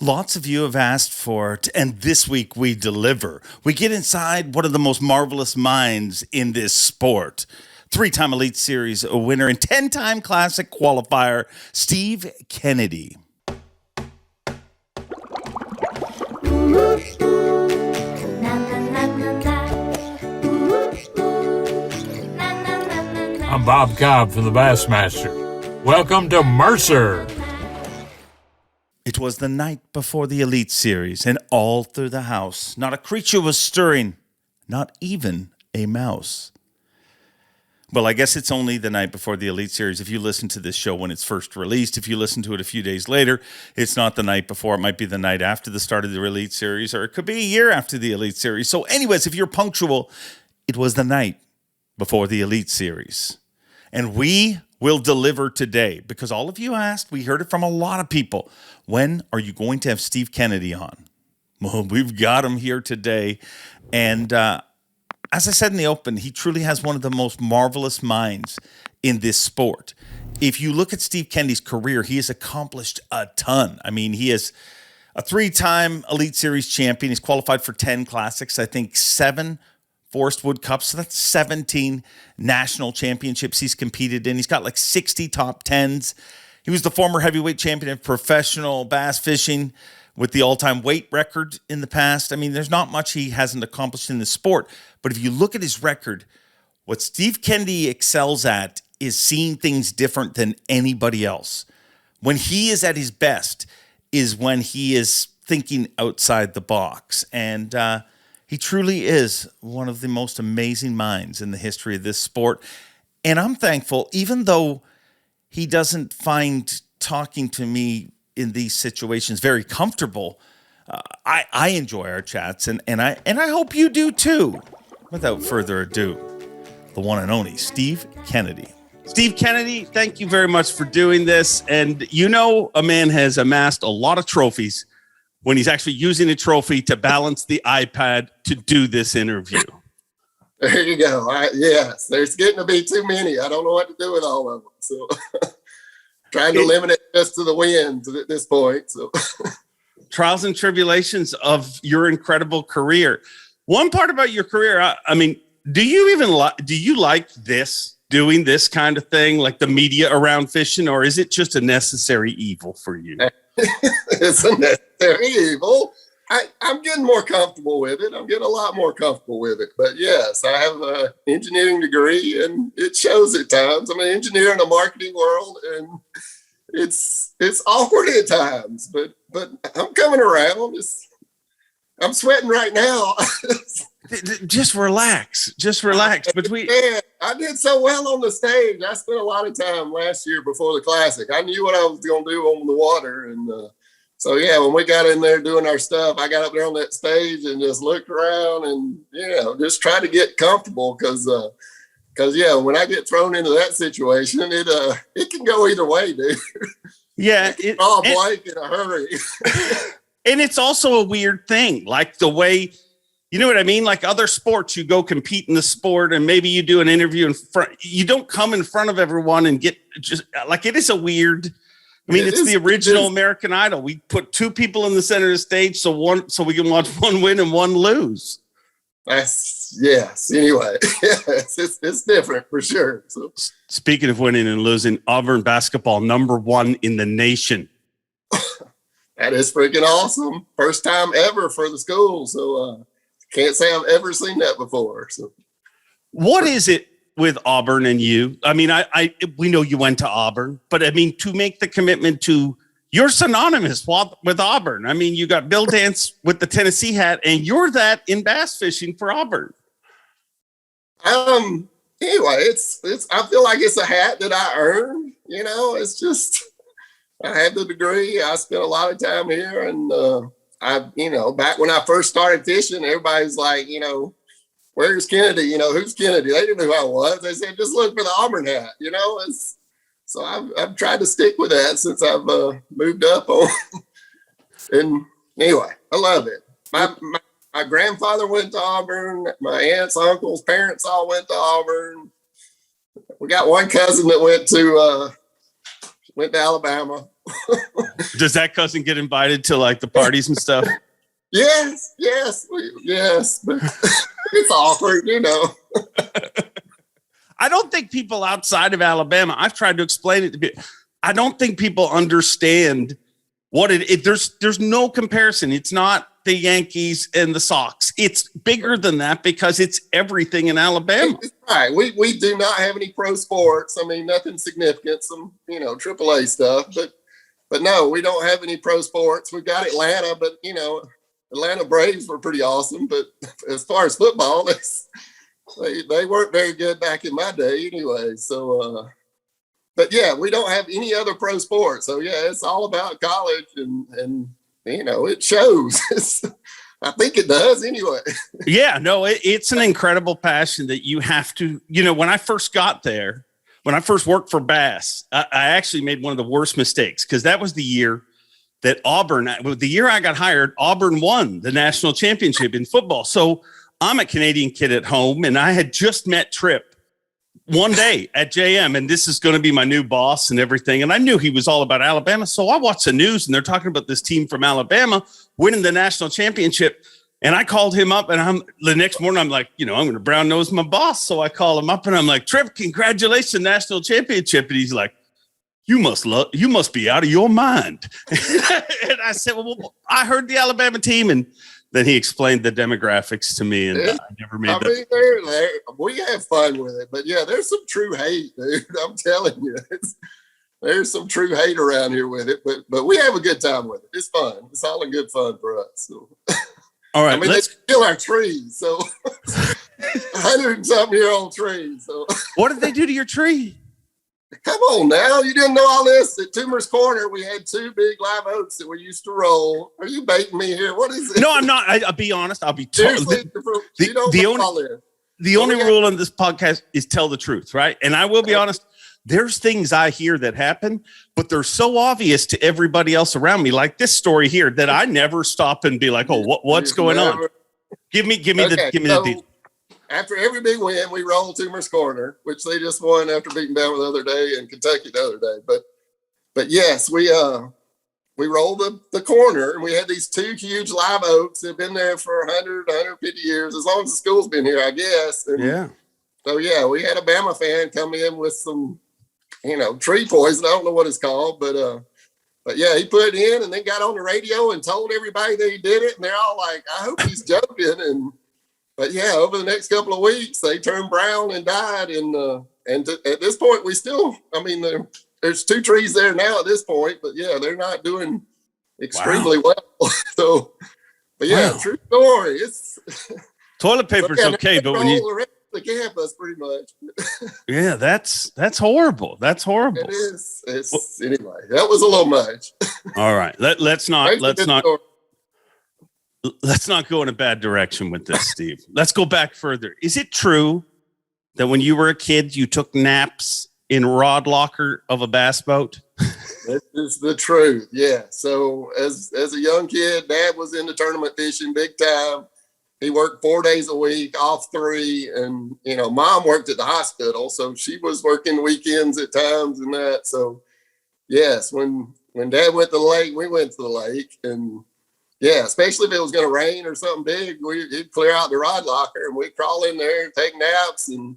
Lots of you have asked for it, and this week we deliver. We get inside one of the most marvelous minds in this sport. 3-time Elite Series winner and 10-time Classic qualifier, Steve Kennedy. I'm Bob Cobb from the Bassmaster. Welcome to Mercer. It was the night before the Elite Series, and all through the house, not a creature was stirring, not even a mouse. Well, I guess it's only the night before the Elite Series if you listen to this show when it's first released. If you listen to it a few days later, it's not the night before. It might be the night after the start of the Elite Series, or it could be a year after the Elite Series. So anyways, if you're punctual, it was the night before the Elite Series. And we will deliver today because all of you asked, we heard it from a lot of people. When are you going to have Steve Kennedy on? Well, we've got him here today. And as I said in the open, he truly has one of the most marvelous minds in this sport. If you look at Steve Kennedy's career, he has accomplished a ton. I mean, he is a 3-time Elite Series champion. He's qualified for 10 classics, I think 7 Forest Wood Cups. So that's 17 national championships he's competed in. He's got like 60 top 10s. He was the former heavyweight champion of professional bass fishing with the all-time weight record in the past. I mean, there's not much he hasn't accomplished in the sport. But if you look at his record, what Steve Kennedy excels at is seeing things different than anybody else. When he is at his best is when he is thinking outside the box. And he truly is one of the most amazing minds in the history of this sport. And I'm thankful, even though he doesn't find talking to me in these situations very comfortable, I enjoy our chats, and I hope you do too. Without further ado, the one and only Steve Kennedy. Steve Kennedy, thank you very much for doing this. And you know, a man has amassed a lot of trophies when he's actually using a trophy to balance the iPad to do this interview. There you go. Yes, there's getting to be too many. I don't know what to do with all of them. So trying to limit it just to the wins at this point. So trials and tribulations of your incredible career. One part about your career, I mean, do you like this, doing this kind of thing, like the media around fishing, or is it just a necessary evil for you? It's a necessary evil. I'm getting more comfortable with it. I'm getting a lot more comfortable with it. But yes, I have an engineering degree, and it shows at times. I'm an engineer in the marketing world, and it's awkward at times. But I'm coming around. I'm sweating right now. Just relax. But I did so well on the stage. I spent a lot of time last year before the Classic. I knew what I was going to do on the water. And so, yeah, when we got in there doing our stuff, I got up there on that stage and just looked around and, just tried to get comfortable because, when I get thrown into that situation, it can go either way, dude. Yeah. Blank in a hurry. And it's also a weird thing, like the way, you know what I mean? Like other sports, you go compete in the sport and maybe you do an interview in front. You don't come in front of everyone and get just like, it is a weird, I mean, it's the original American Idol. We put 2 people in the center of the stage so we can watch one win and one lose. Yes. Anyway, yes, it's different for sure. So speaking of winning and losing, Auburn basketball #1 in the nation. That is freaking awesome. First time ever for the school. So can't say I've ever seen that before. So what is it with Auburn and you? I mean, we know you went to Auburn, but I mean, to make the commitment to, you're synonymous with Auburn. I mean, you got Bill Dance with the Tennessee hat, and you're that in bass fishing for Auburn. Anyway, it's I feel like it's a hat that I earned. It's just, I had the degree. I spent a lot of time here, and back when I first started fishing, everybody's like, where's Kennedy? Who's Kennedy? They didn't know who I was. They said, just look for the Auburn hat. So I've tried to stick with that since I've moved up on. And anyway, I love it. My grandfather went to Auburn. My aunts, uncles, parents all went to Auburn. We got one cousin that went to Alabama. Does that cousin get invited to like the parties and stuff? Yes. But it's awkward, I don't think people outside of Alabama, I've tried to explain it to people. I don't think people understand what there's no comparison. It's not the Yankees and the Sox. It's bigger than that because it's everything in Alabama. Right. We do not have any pro sports. I mean, nothing significant, some, AAA stuff, but no, we don't have any pro sports. We've got Atlanta, but Atlanta Braves were pretty awesome. But as far as football, they weren't very good back in my day anyway. So, but yeah, we don't have any other pro sports. So yeah, it's all about college and it shows. I think it does anyway. Yeah, no, it's an incredible passion that you have to, when I first got there, when I first worked for Bass, I actually made one of the worst mistakes because that was the year that Auburn, the year I got hired, Auburn won the national championship in football. So I'm a Canadian kid at home and I had just met Tripp one day at JM and this is going to be my new boss and everything. And I knew he was all about Alabama. So I watched the news and they're talking about this team from Alabama winning the national championship. And I called him up and the next morning, I'm like, I'm going to brown nose my boss. So I call him up and I'm like, Tripp, congratulations, national championship. And he's like, you must be out of your mind. And I said, well, I heard the Alabama team. And then he explained the demographics to me and I never made that. We have fun with it, but yeah, there's some true hate, dude. I'm telling you, there's some true hate around here with it, but we have a good time with it. It's fun. It's all in good fun for us. So. All right, they kill our trees, so 100-something-year-old trees. So what did they do to your tree? Come on now, you didn't know all this. At Tumor's Corner, we had 2 big live oaks that we used to roll. Are you baiting me here? What is it? No, I'm not. I'll be honest. I'll be seriously. The only rule on this podcast is tell the truth, right? And I will be honest. There's things I hear that happen, but they're so obvious to everybody else around me, like this story here, that I never stop and be like, "Oh, what's going on?" Give me the deal. After every big win, we roll Tumor's Corner, which they just won after beating Bama the other day and Kentucky the other day. But yes, we rolled the corner, and we had these 2 huge live oaks that have been there for 100, 150 years, as long as the school's been here, I guess. And yeah. So yeah, we had a Bama fan come in with some, tree poison. I don't know what it's called, but yeah, he put it in and then got on the radio and told everybody that he did it. And they're all like, I hope he's joking. But yeah, over the next couple of weeks, they turned brown and died. At this point, we still, there's 2 trees there now at this point, but yeah, they're not doing extremely well. So, but yeah, true story. It's toilet paper's okay, but when you the campus pretty much. Yeah, that's horrible. That's horrible. It is. Anyway, that was a little much. All right. Let's not go in a bad direction with this, Steve. Let's go back further. Is it true that when you were a kid, you took naps in rod locker of a bass boat? This is the truth. Yeah. So as a young kid, Dad was into tournament fishing big time. He worked 4 days a week, off 3. And, Mom worked at the hospital. So she was working weekends at times and that. So, yes, when Dad went to the lake, we went to the lake. And, yeah, especially if it was going to rain or something big, he'd clear out the rod locker and we'd crawl in there and take naps. And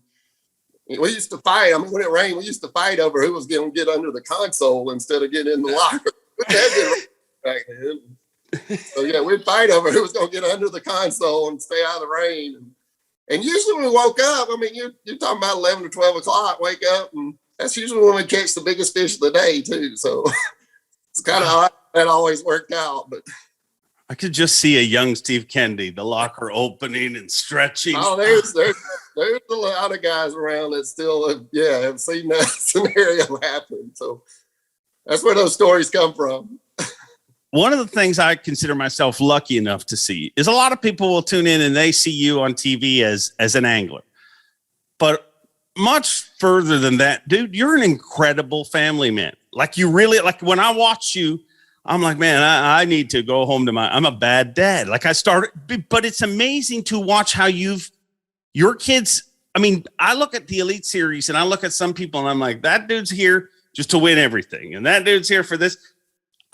we used to fight. When it rained, we used to fight over who was going to get under the console instead of getting in the locker. Back then. So yeah, we'd fight over who was going to get under the console and stay out of the rain. And usually when we woke up, you're talking about 11 or 12 o'clock, wake up, and that's usually when we catch the biggest fish of the day too. So it's kind of how that always worked out. But I could just see a young Steve Kennedy, the locker opening and stretching. Oh, there's a lot of guys around that still have seen that scenario happen. So that's where those stories come from. One of the things I consider myself lucky enough to see is a lot of people will tune in and they see you on TV as an angler. But much further than that, dude, you're an incredible family man. Like you really, like when I watch you, I'm like, man, I need to go home to I'm a bad dad. Like I started, but it's amazing to watch how your kids, I look at the Elite Series and I look at some people and I'm like, that dude's here just to win everything. And that dude's here for this.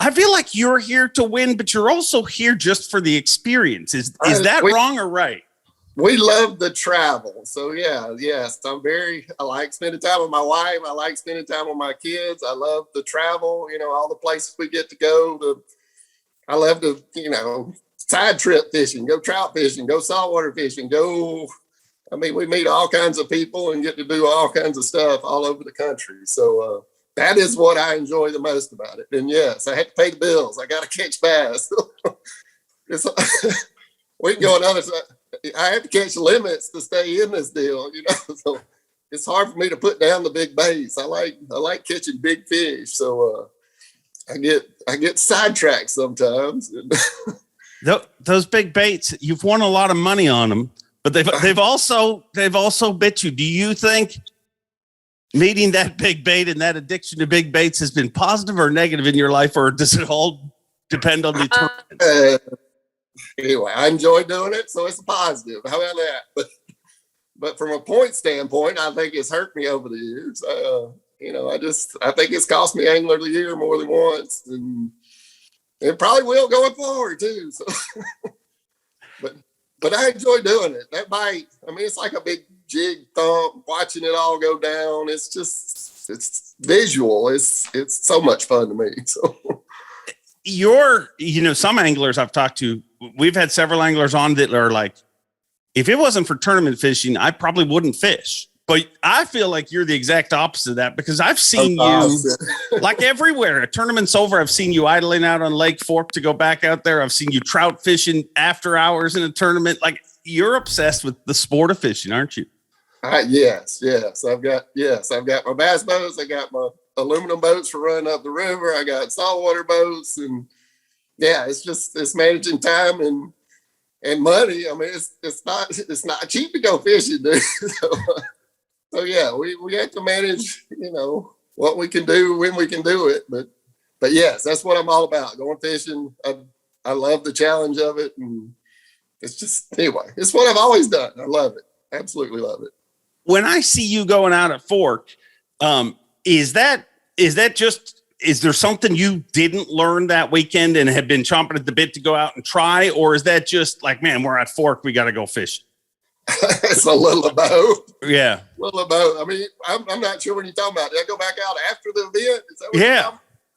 I feel like you're here to win, but you're also here just for the experience. Is that wrong or right? We love the travel. So yes, I like spending time with my wife. I like spending time with my kids. I love the travel, all the places we get to go to. I love to, side trip fishing, go trout fishing, go saltwater fishing, we meet all kinds of people and get to do all kinds of stuff all over the country. So that is what I enjoy the most about it. And yes, I have to pay the bills. I got to catch bass. We can go another side. I have to catch limits to stay in this deal, so it's hard for me to put down the big baits. I like catching big fish. So I get sidetracked sometimes. Those big baits, you've won a lot of money on them, but they've also bit you. Do you think meeting that big bait and that addiction to big baits has been positive or negative in your life, or does it all depend on the tournament? Anyway, I enjoy doing it, so it's a positive. How about that? But from a point standpoint, I think it's hurt me over the years. I think it's cost me Angler of the Year more than once, and it probably will going forward too. So, but I enjoy doing it. That bite, it's like a big jig thump, watching it all go down. It's visual. It's so much fun to me. So. Some anglers I've talked to, we've had several anglers on that are like, if it wasn't for tournament fishing, I probably wouldn't fish. But I feel like you're the exact opposite of that, because I've seen you like everywhere. A tournament's over, I've seen you idling out on Lake Fork to go back out there. I've seen you trout fishing after hours in a tournament. Like, you're obsessed with the sport of fishing, aren't you? Yes. I've got my bass boats. I got my aluminum boats for running up the river. I got saltwater boats, and it's managing time and money. It's not cheap to go fishing, dude. So we have to manage, what we can do when we can do it. But yes, that's what I'm all about. Going fishing. I love the challenge of it, and it's what I've always done. I love it. Absolutely love it. When I see you going out at Fork, is there something you didn't learn that weekend and have been chomping at the bit to go out and try? Or is that just like, man, we're at Fork, we got to go fishing? It's a little of both. Yeah. A little of both. I'm not sure what you're talking about. Did I go back out after the event? Is that what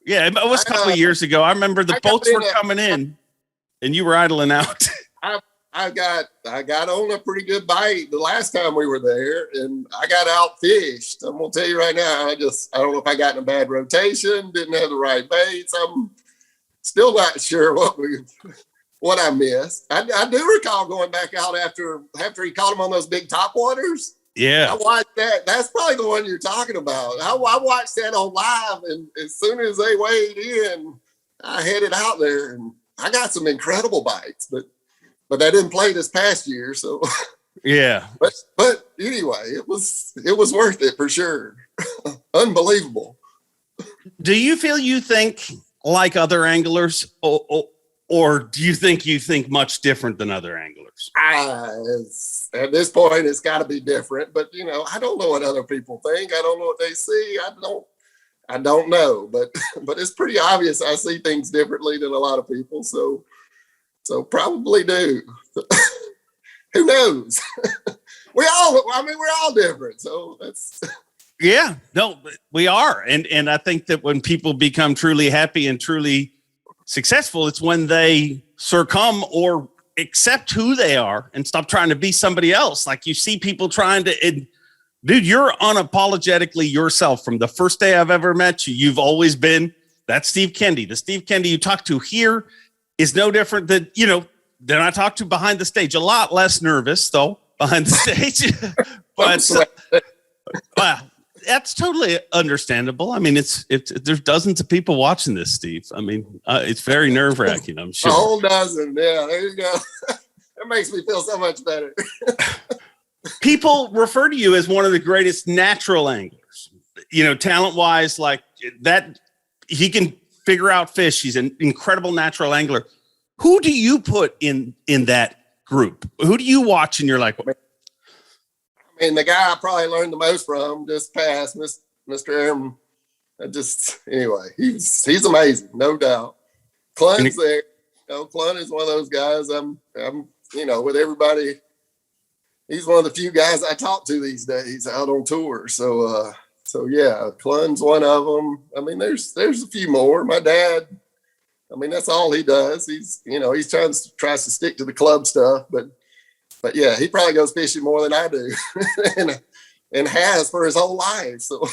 Yeah. It was a couple of years ago. I remember the boats were coming in and you were idling out. I got on a pretty good bite the last time we were there, and I got outfished. I'm gonna tell you right now, I don't know if I got in a bad rotation, didn't have the right baits. I'm still not sure what I missed. I do recall going back out after he caught him on those big topwaters. Yeah, I watched that. That's probably the one you're talking about. I watched that on live, and as soon as they weighed in, I headed out there, and I got some incredible bites, but I didn't play this past year, so yeah. But anyway, it was worth it for sure. Unbelievable. Do you feel you think like other anglers, or do you think much different than other anglers? At this point, it's got to be different. But I don't know what other people think. I don't know what they see. I don't know. But it's pretty obvious. I see things differently than a lot of people. So probably do. Who knows? We're all different. So that's. Yeah, no, we are. And I think that when people become truly happy and truly successful, it's when they succumb or accept who they are and stop trying to be somebody else. Like, you see people trying to, dude, you're unapologetically yourself from the first day I've ever met you. You've always been that Steve Kendi. The Steve Kendi you talk to here is no different than I talk to behind the stage. A lot less nervous though behind the stage, but wow, that's totally understandable. It's there's dozens of people watching this, Steve. It's very nerve wracking. I'm sure. A whole dozen. Yeah, there you go. That makes me feel so much better. People refer to you as one of the greatest natural anglers. Talent wise, like that. He can figure out fish. He's an incredible natural angler. Who do you put in that group? Who do you watch and you're like, the guy I probably learned the most from just past Mr. Aaron. Anyway, he's amazing, no doubt. Clun's there. Clun is one of those guys. I'm, with everybody. He's one of the few guys I talk to these days out on tour. So yeah, Clun's one of them. I mean, there's a few more. My dad, I mean, that's all he does. He's tries to stick to the club stuff, but yeah, he probably goes fishing more than I do, and has for his whole life. So,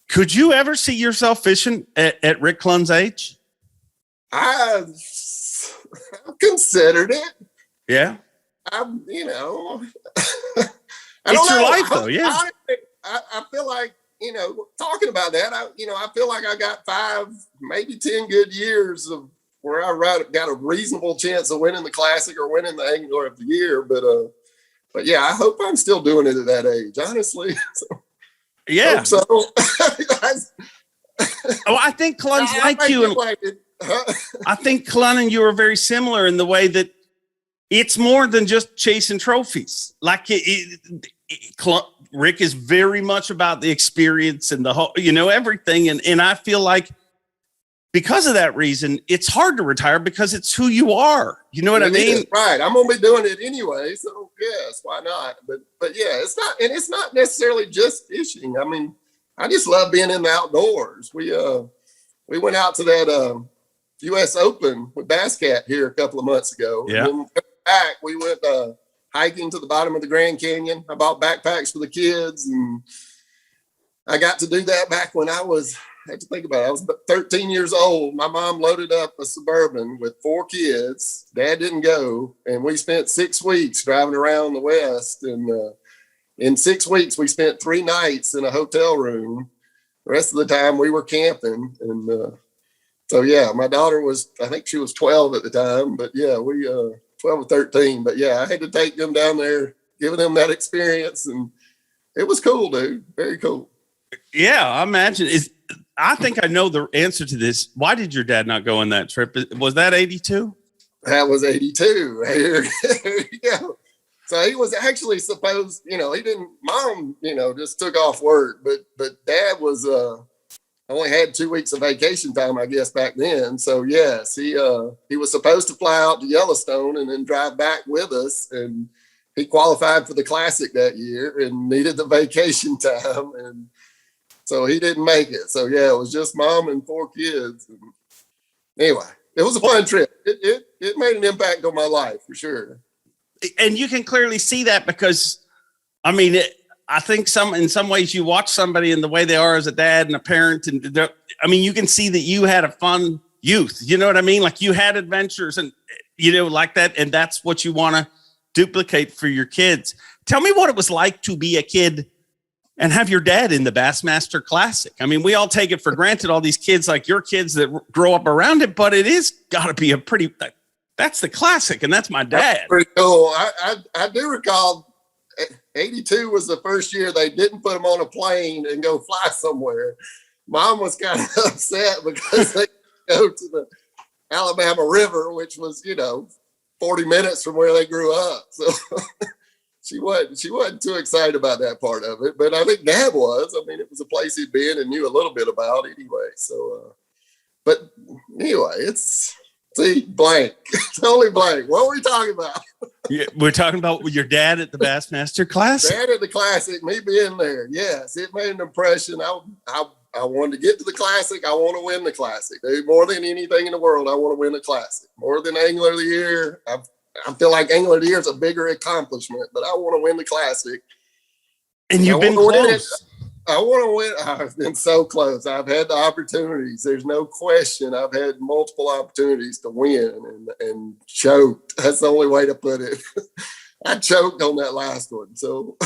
could you ever see yourself fishing at Rick Clun's age? I've considered it. Yeah. I don't it's your know. life, though. Yeah. I feel like, talking about that, I feel like I got 5, maybe 10 good years of where I got a reasonable chance of winning the Classic or winning the Angler of the Year. But yeah, I hope I'm still doing it at that age, honestly. So, yeah. So, I think Clun's like you. I think Clun and you are very similar in the way that it's more than just chasing trophies. Like Rick is very much about the experience and the whole, everything. And I feel like because of that reason, it's hard to retire because it's who you are. You know what I mean? Right. I'm going to be doing it anyway. So yes, why not? But yeah, it's not necessarily just fishing. I mean, I just love being in the outdoors. We went out to that US Open with Bass Cat here a couple of months ago. Yeah. And then back, we went hiking to the bottom of the Grand Canyon. I bought backpacks for the kids, and I got to do that back when I had to think about it. I was 13 years old. My mom loaded up a Suburban with 4 kids. Dad didn't go, and we spent 6 weeks driving around the West. And in 6 weeks, we spent 3 nights in a hotel room. The rest of the time, we were camping. And so, yeah, my daughter I think she was 12 at the time. But, yeah, 12 or 13. But, yeah, I had to take them down there, giving them that experience. And it was cool, dude. Very cool. Yeah, I imagine. I think I know the answer to this. Why did your dad not go on that trip? Was that 82? That was 82. There you go. So he was actually supposed, he didn't, Mom, just took off work, but Dad was, only had 2 weeks of vacation time, I guess, back then. So yes, he was supposed to fly out to Yellowstone and then drive back with us. And he qualified for the Classic that year and needed the vacation time. And so he didn't make it. So yeah, it was just Mom and 4 kids. And anyway, it was a fun trip. It made an impact on my life for sure. And you can clearly see that because, I mean, I think in some ways you watch somebody in the way they are as a dad and a parent. And you can see that you had a fun youth. You know what I mean? Like you had adventures and, like that. And that's what you want to duplicate for your kids. Tell me what it was like to be a kid and have your dad in the Bassmaster Classic. I mean, we all take it for granted, all these kids like your kids that grow up around it, but it is got to be that's the Classic, and that's my dad. That's pretty cool. I do recall 82 was the first year they didn't put them on a plane and go fly somewhere. Mom was kind of upset because they go to the Alabama River, which was, 40 minutes from where they grew up. So she wasn't too excited about that part of it, but I think Dad was. I mean, it was a place he'd been and knew a little bit about anyway. So, but anyway, it's blank. It's only blank. What were we talking about? Yeah, we're talking about your dad at the Bassmaster Classic. Dad at the Classic, me being there. Yes, it made an impression. I wanted to get to the Classic. I want to win the Classic. Dude, more than anything in the world, I want to win the Classic. More than Angler of the Year. I feel like Angler of the Year is a bigger accomplishment, but I want to win the Classic. And you've been close. I want to win. I've been so close. I've had the opportunities. There's no question. I've had multiple opportunities to win and choked. That's the only way to put it. I choked on that last one. So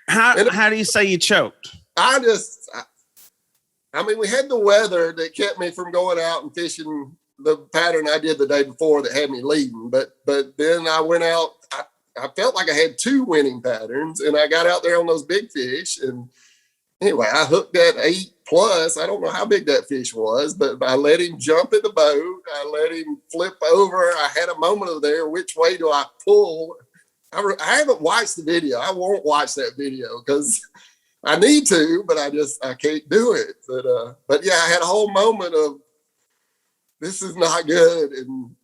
how do you say you choked? I mean, we had the weather that kept me from going out and fishing the pattern I did the day before that had me leading. But then I went out. I felt like I had 2 winning patterns, and I got out there on those big fish. And anyway, I hooked that 8+. I don't know how big that fish was, but I let him jump in the boat. I let him flip over. I had a moment of there. Which way do I pull? I haven't watched the video. I won't watch that video because I need to, but I can't do it. But yeah, I had a whole moment of this is not good,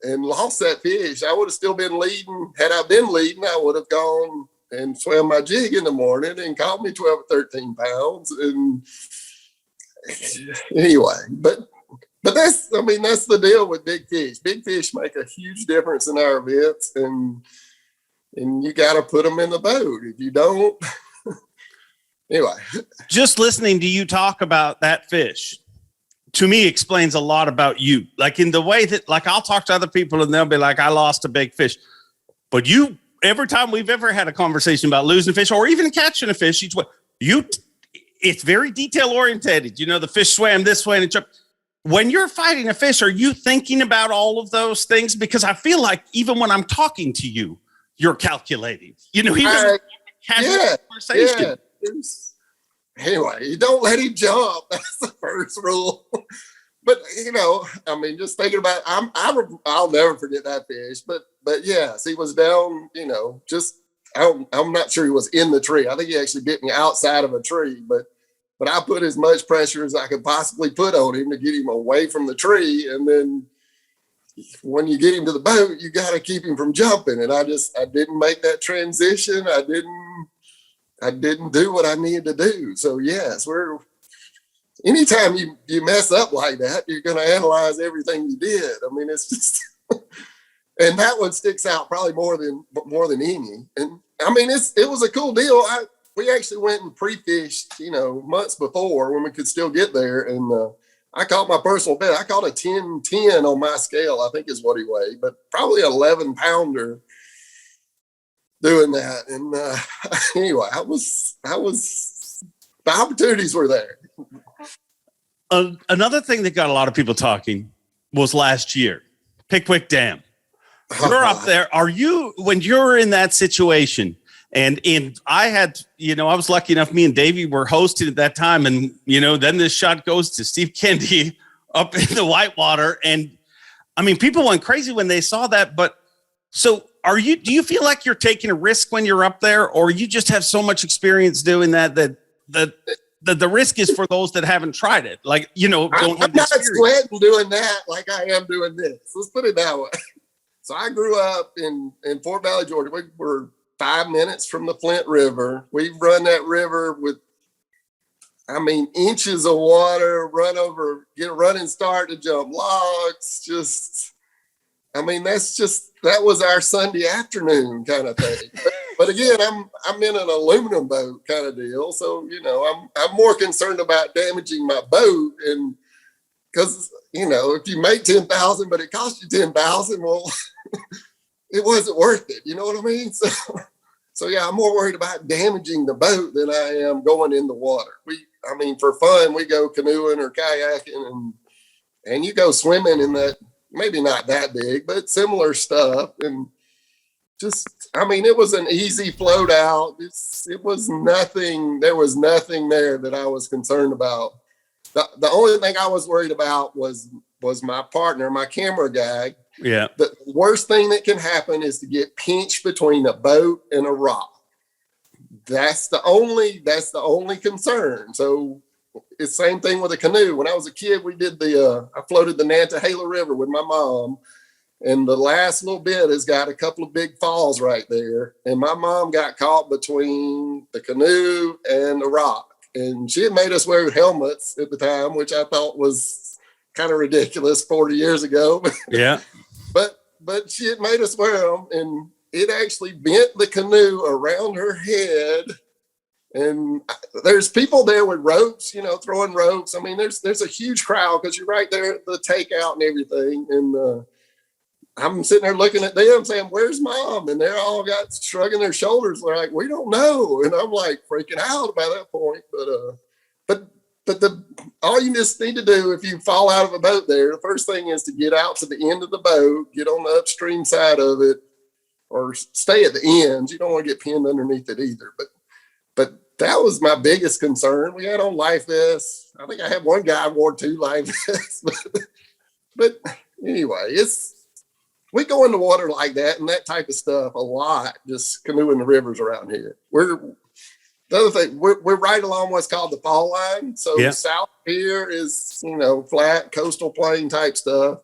and lost that fish. I would have still been leading. Had I been leading, I would have gone and swam my jig in the morning and caught me 12 or 13 pounds. And anyway, but that's the deal with big fish. Big fish make a huge difference in our events, and you got to put them in the boat. If you don't, anyway. Just listening to you talk about that fish, to me, explains a lot about you. Like in the way that, like, I'll talk to other people and they'll be like, I lost a big fish. But you, every time we've ever had a conversation about losing a fish or even catching a fish, it's very detail oriented. You know, the fish swam this way and it jumped. When you're fighting a fish, are you thinking about all of those things? Because I feel like even when I'm talking to you, you're calculating. You know, even casual conversation. Yeah. Anyway, you don't let him jump. That's the first rule. But you know, I mean, just thinking about, I'll never forget that fish. But yes, he was down. You know, I'm not sure he was in the tree. I think he actually bit me outside of a tree. But I put as much pressure as I could possibly put on him to get him away from the tree. And then when you get him to the boat, you got to keep him from jumping. And I didn't make that transition. I didn't do what I needed to do. So yes, anytime you mess up like that, you're going to analyze everything you did. I mean, it's just, and that one sticks out probably more than any. And I mean, it was a cool deal. We actually went and pre-fished, you know, months before when we could still get there. And I caught my personal best. I caught a 10-10 on my scale, I think is what he weighed, but probably 11 pounder doing that. And anyway, I was the opportunities were there. Another thing that got a lot of people talking was last year, Pickwick Dam. You're up there. When you're in that situation, and I had, you know, I was lucky enough, me and Davey were hosting at that time. And, you know, then this shot goes to Steve Kendi up in the whitewater. And I mean, people went crazy when they saw that. But so do you feel like you're taking a risk when you're up there, or you just have so much experience doing that the risk is for those that haven't tried it? Like, you know, I'm not sweating doing that like I am doing this. Let's put it that way. So I grew up in Fort Valley, Georgia. We were 5 minutes from the Flint River. We've run that river with, I mean, inches of water, run over, get a running start to jump logs. Just, I mean, that was our Sunday afternoon kind of thing. But again, I'm in an aluminum boat kind of deal. So, you know, I'm more concerned about damaging my boat. And because, you know, if you make 10,000, but it costs you 10,000, well, it wasn't worth it. You know what I mean? So yeah, I'm more worried about damaging the boat than I am going in the water. I mean, for fun, we go canoeing or kayaking and you go swimming in that, maybe not that big, but similar stuff. And just, I mean, it was an easy float out. It was nothing. There was nothing there that I was concerned about. The only thing I was worried about was my partner, my camera guy. Yeah. The worst thing that can happen is to get pinched between a boat and a rock. That's the only concern. So it's the same thing with a canoe. When I was a kid, we did I floated the Nantahala River with my mom, and the last little bit has got a couple of big falls right there. And my mom got caught between the canoe and the rock. And she had made us wear helmets at the time, which I thought was kind of ridiculous 40 years ago. Yeah. But she had made us wear them, and it actually bent the canoe around her head. And there's people there with ropes, you know, throwing ropes. I mean, there's a huge crowd because you're right there at the takeout and everything. And I'm sitting there looking at them saying, "Where's Mom?" And they're all got shrugging their shoulders. They're like, "We don't know." And I'm like freaking out by that point. But all you just need to do if you fall out of a boat there, the first thing is to get out to the end of the boat, get on the upstream side of it, or stay at the ends. You don't want to get pinned underneath it either. But that was my biggest concern. We had on life vests. I think I had one guy wore 2 life vests. But anyway, we go in the water like that and that type of stuff a lot, just canoeing the rivers around here. The other thing, we're right along what's called the fall line. So South here is, you know, flat coastal plain type stuff.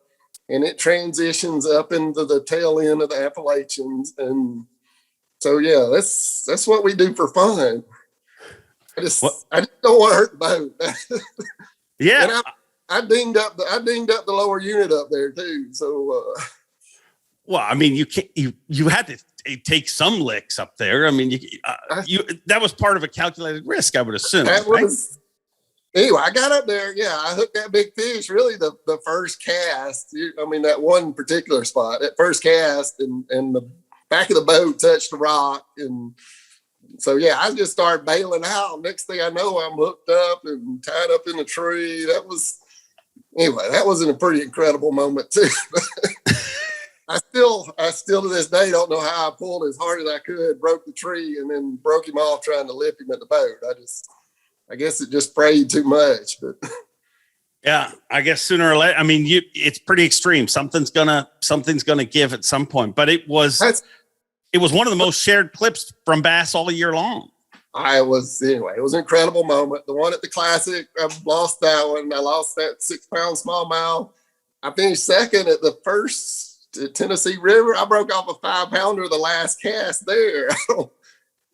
and it transitions up into the tail end of the Appalachians. And so, yeah, that's what we do for fun. I just don't want to hurt the boat. Yeah. And I dinged up the lower unit up there too. So, well, I mean, you had to take some licks up there. I mean, that was part of a calculated risk, I would assume. That was, anyway, I got up there. Yeah, I hooked that big fish. Really, the first cast. That one particular spot, that first cast, and the back of the boat touched the rock, and so yeah, I just started bailing out. Next thing I know, I'm hooked up and tied up in a tree. That was a pretty incredible moment too. I still to this day don't know how I pulled as hard as I could, broke the tree, and then broke him off trying to lift him at the boat. I guess it just sprayed too much, but yeah, I guess sooner or later, it's pretty extreme. Something's gonna give at some point, but it was one of the most shared clips from bass all year long. It was an incredible moment. The one at the Classic, I lost that one. I lost that 6-pound smallmouth. I finished second at the first Tennessee River. I broke off a 5-pounder the last cast there.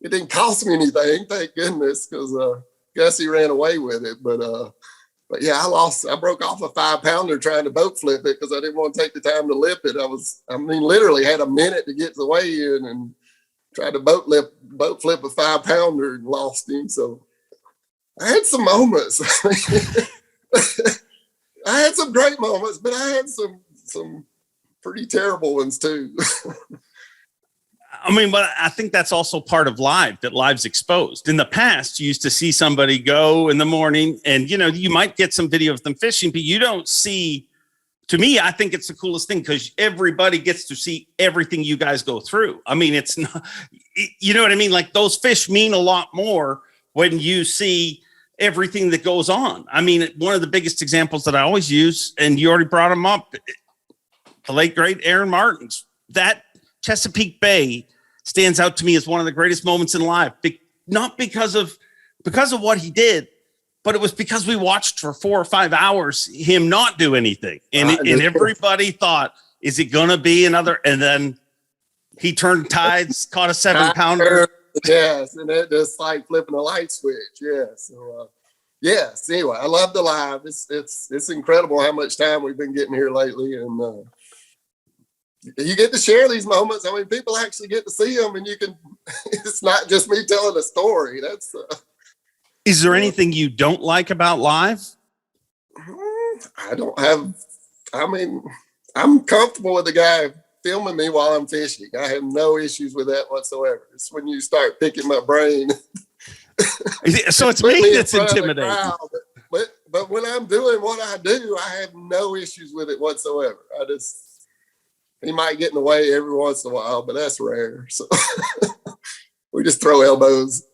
It didn't cost me anything, thank goodness, because Gussie ran away with it. But yeah, I broke off a 5-pounder trying to boat flip it because I didn't want to take the time to lip it. Literally had a minute to get to the weigh-in and tried to boat flip a 5-pounder and lost him. So I had some moments. I had some great moments, but I had some pretty terrible ones too. But I think that's also part of live, that live's exposed. In the past, you used to see somebody go in the morning and, you might get some video of them fishing, but you don't see, to me, I think it's the coolest thing because everybody gets to see everything you guys go through. It's not, you know what I mean? Like those fish mean a lot more when you see everything that goes on. One of the biggest examples that I always use, and you already brought them up, the late great Aaron Martins, that Chesapeake Bay stands out to me as one of the greatest moments in life. Not because of what he did, but it was because we watched for 4 or 5 hours him not do anything. And everybody thought, is it going to be another? And then he turned tides, caught a 7-pounder. Yes. And it just like flipping a light switch. Yeah. So, yes. Anyway, I love the live. It's incredible how much time we've been getting here lately. And, you get to share these moments. People actually get to see them, and it's not just me telling a story. Is there anything you don't like about live? I'm comfortable with the guy filming me while I'm fishing. I have no issues with that whatsoever. It's when you start picking my brain. So it's me that's intimidating. But when I'm doing what I do, I have no issues with it whatsoever. He might get in the way every once in a while, but that's rare. So we just throw elbows.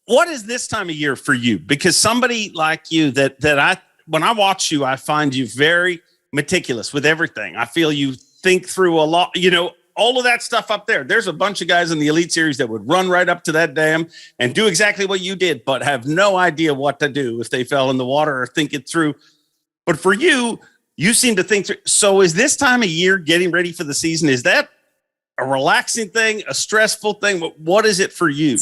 What is this time of year for you? Because somebody like you when I watch you, I find you very meticulous with everything. I feel you think through a lot, all of that stuff up there. There's a bunch of guys in the Elite Series that would run right up to that dam and do exactly what you did, but have no idea what to do if they fell in the water or think it through. But for you, you seem to think through. So is this time of year getting ready for the season? Is that a relaxing thing, a stressful thing? What is it for you?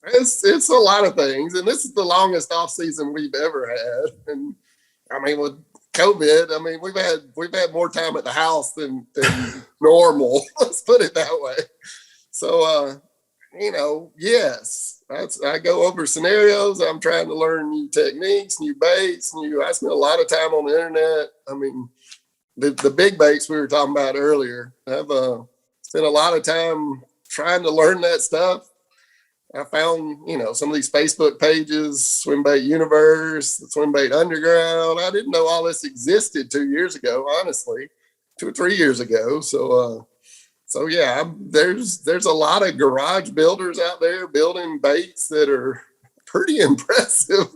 It's a lot of things. And this is the longest off season we've ever had. And with COVID, we've had more time at the house than normal. Let's put it that way. So, yes, I go over scenarios. I'm trying to learn new techniques, new baits, I spend a lot of time on the internet. The big baits we were talking about earlier, I've spent a lot of time trying to learn that stuff. I found, some of these Facebook pages, Swim Bait Universe, Swim Bait Underground. I didn't know all this existed 2 years ago, honestly, 2 or 3 years ago. So yeah, there's a lot of garage builders out there building baits that are pretty impressive,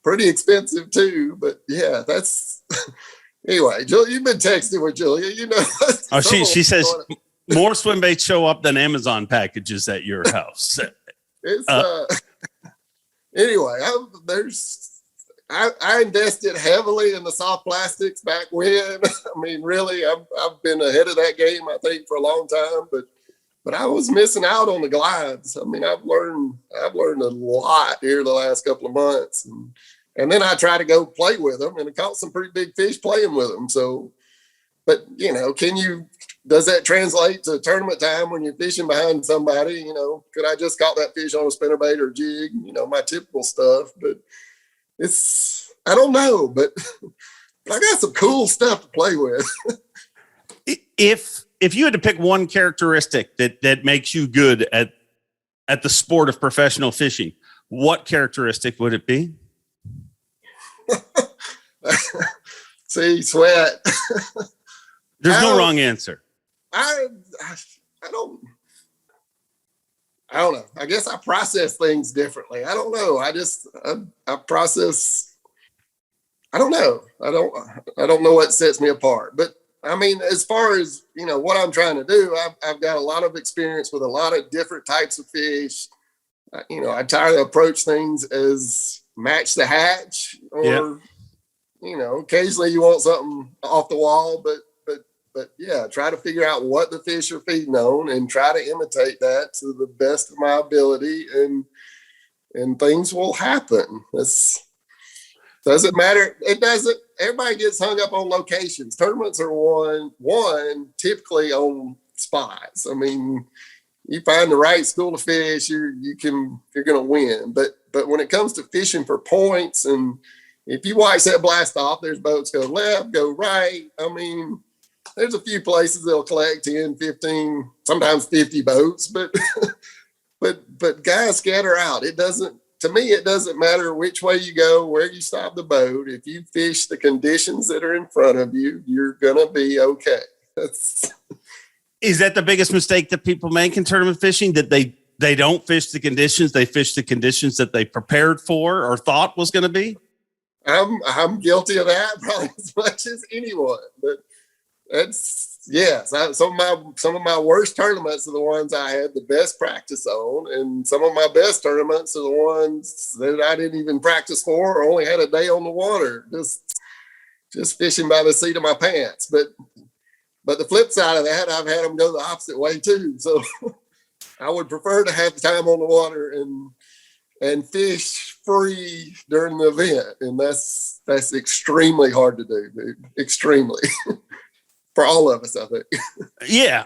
pretty expensive too. But yeah, that's anyway. Julia, you've been texting with Julia, Oh, she says more swim baits show up than Amazon packages at your house. It's anyway. I invested heavily in the soft plastics back when. I mean, really, I've been ahead of that game, I think, for a long time, but I was missing out on the glides. I mean, I've learned a lot here the last couple of months, and then I try to go play with them, and I caught some pretty big fish playing with them. So, but does that translate to tournament time when you're fishing behind somebody? Could I just caught that fish on a spinnerbait or jig? My typical stuff. But I don't know, but I got some cool stuff to play with. If you had to pick one characteristic that makes you good at the sport of professional fishing, what characteristic would it be? See, sweat. There's no wrong answer. I don't know. I guess I process things differently. I don't know. I process. I don't know. I don't know what sets me apart. But I mean, as far as what I'm trying to do, I've got a lot of experience with a lot of different types of fish. I try to approach things as match the hatch, or occasionally you want something off the wall, but yeah, try to figure out what the fish are feeding on and try to imitate that to the best of my ability, and things will happen. Doesn't matter. It doesn't. Everybody gets hung up on locations. Tournaments are one typically on spots. I mean, you find the right school of fish, you're going to win. But when it comes to fishing for points, and if you watch that blast off, there's boats go left, go right. I mean, there's a few places they'll collect 10, 15, sometimes 50 boats, but guys scatter out. To me, it doesn't matter which way you go, where you stop the boat. If you fish the conditions that are in front of you, you're going to be okay. Is that the biggest mistake that people make in tournament fishing, that they don't fish the conditions, they fish the conditions that they prepared for or thought was going to be? I'm guilty of that probably as much as anyone, but some of my worst tournaments are the ones I had the best practice on, and some of my best tournaments are the ones that I didn't even practice for or only had a day on the water, just fishing by the seat of my pants. But the flip side of that, I've had them go the opposite way too. So I would prefer to have the time on the water and fish free during the event, and that's extremely hard to do, dude. Extremely. For all of us, I think. Yeah.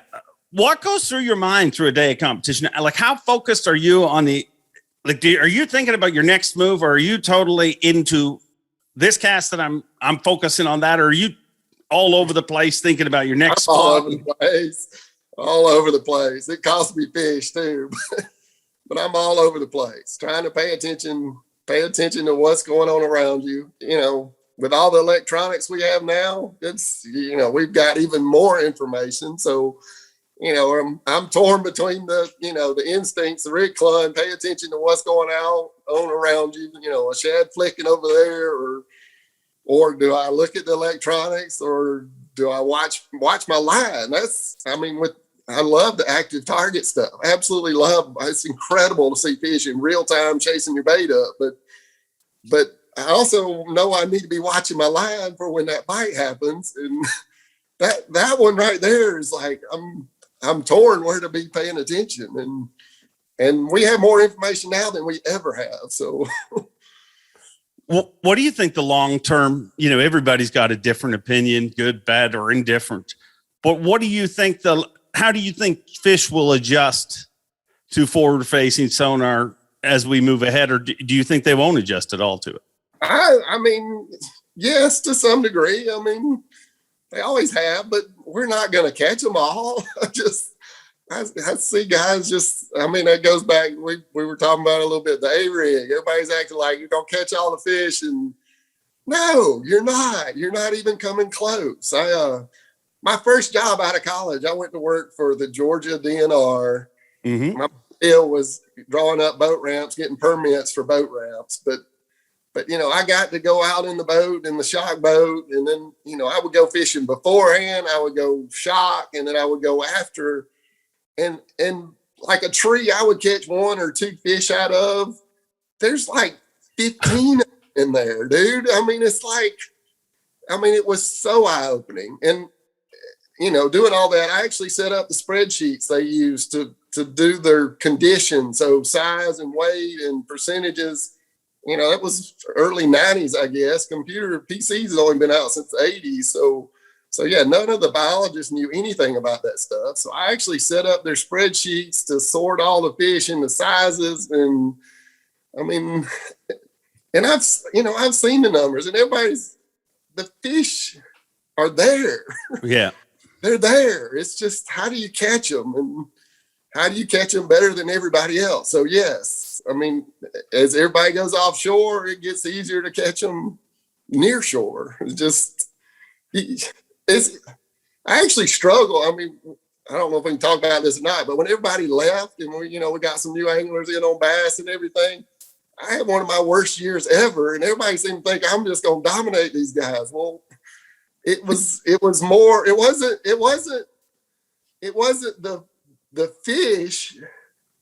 What goes through your mind through a day of competition? Like, how focused are you on are you thinking about your next move, or are you totally into this cast that I'm focusing on that? Or are you all over the place thinking about your next spot? All over the place. It costs me fish too, but I'm all over the place trying to pay attention to what's going on around you. With all the electronics we have now, it's, we've got even more information. So, I'm torn between the instincts, the rig clun, pay attention to what's going on around you, a shad flicking over there, or do I look at the electronics, or do I watch my line? I love the active target stuff. Absolutely love. It's incredible to see fish in real time chasing your bait up, but I also know I need to be watching my line for when that bite happens. And that one right there is like, I'm torn where to be paying attention. And we have more information now than we ever have. So what do you think the long-term, everybody's got a different opinion, good, bad, or indifferent, but what do you think how do you think fish will adjust to forward-facing sonar as we move ahead? Or do you think they won't adjust at all to it? I mean, yes, to some degree. I mean, they always have, but we're not going to catch them all. I see guys that goes back. We were talking about a little bit, the A-rig. Everybody's acting like you're going to catch all the fish. And no, you're not. You're not even coming close. My first job out of college, I went to work for the Georgia DNR. Mm-hmm. My deal was drawing up boat ramps, getting permits for boat ramps. But I got to go out in the boat, in the shock boat, and then, I would go fishing beforehand, I would go shock, and then I would go after. And like a tree I would catch one or two fish out of, there's like 15 in there, dude. I mean, it was so eye-opening. And, doing all that, I actually set up the spreadsheets they use to do their conditions. So size and weight and percentages, that was early 90s, I guess. Computer PCs had only been out since the 80s. So yeah, none of the biologists knew anything about that stuff. So I actually set up their spreadsheets to sort all the fish into sizes. And I mean, and I've seen the numbers, and the fish are there. Yeah. They're there. It's just, how do you catch them? And how do you catch them better than everybody else? So yes, I mean, as everybody goes offshore, it gets easier to catch them near shore. I actually struggle. I mean, I don't know if we can talk about this or not, but when everybody left and we got some new anglers in on bass and everything, I had one of my worst years ever, and everybody seemed to think I'm just going to dominate these guys. Well, it wasn't the fish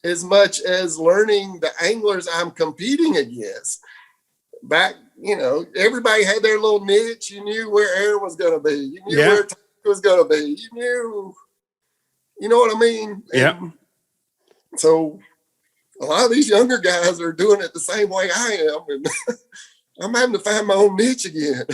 as much as learning the anglers I'm competing against. Back, everybody had their little niche. You knew where air was going to be. You knew where time was going to be. You know what I mean? Yeah. So a lot of these younger guys are doing it the same way I am, and I'm having to find my own niche again.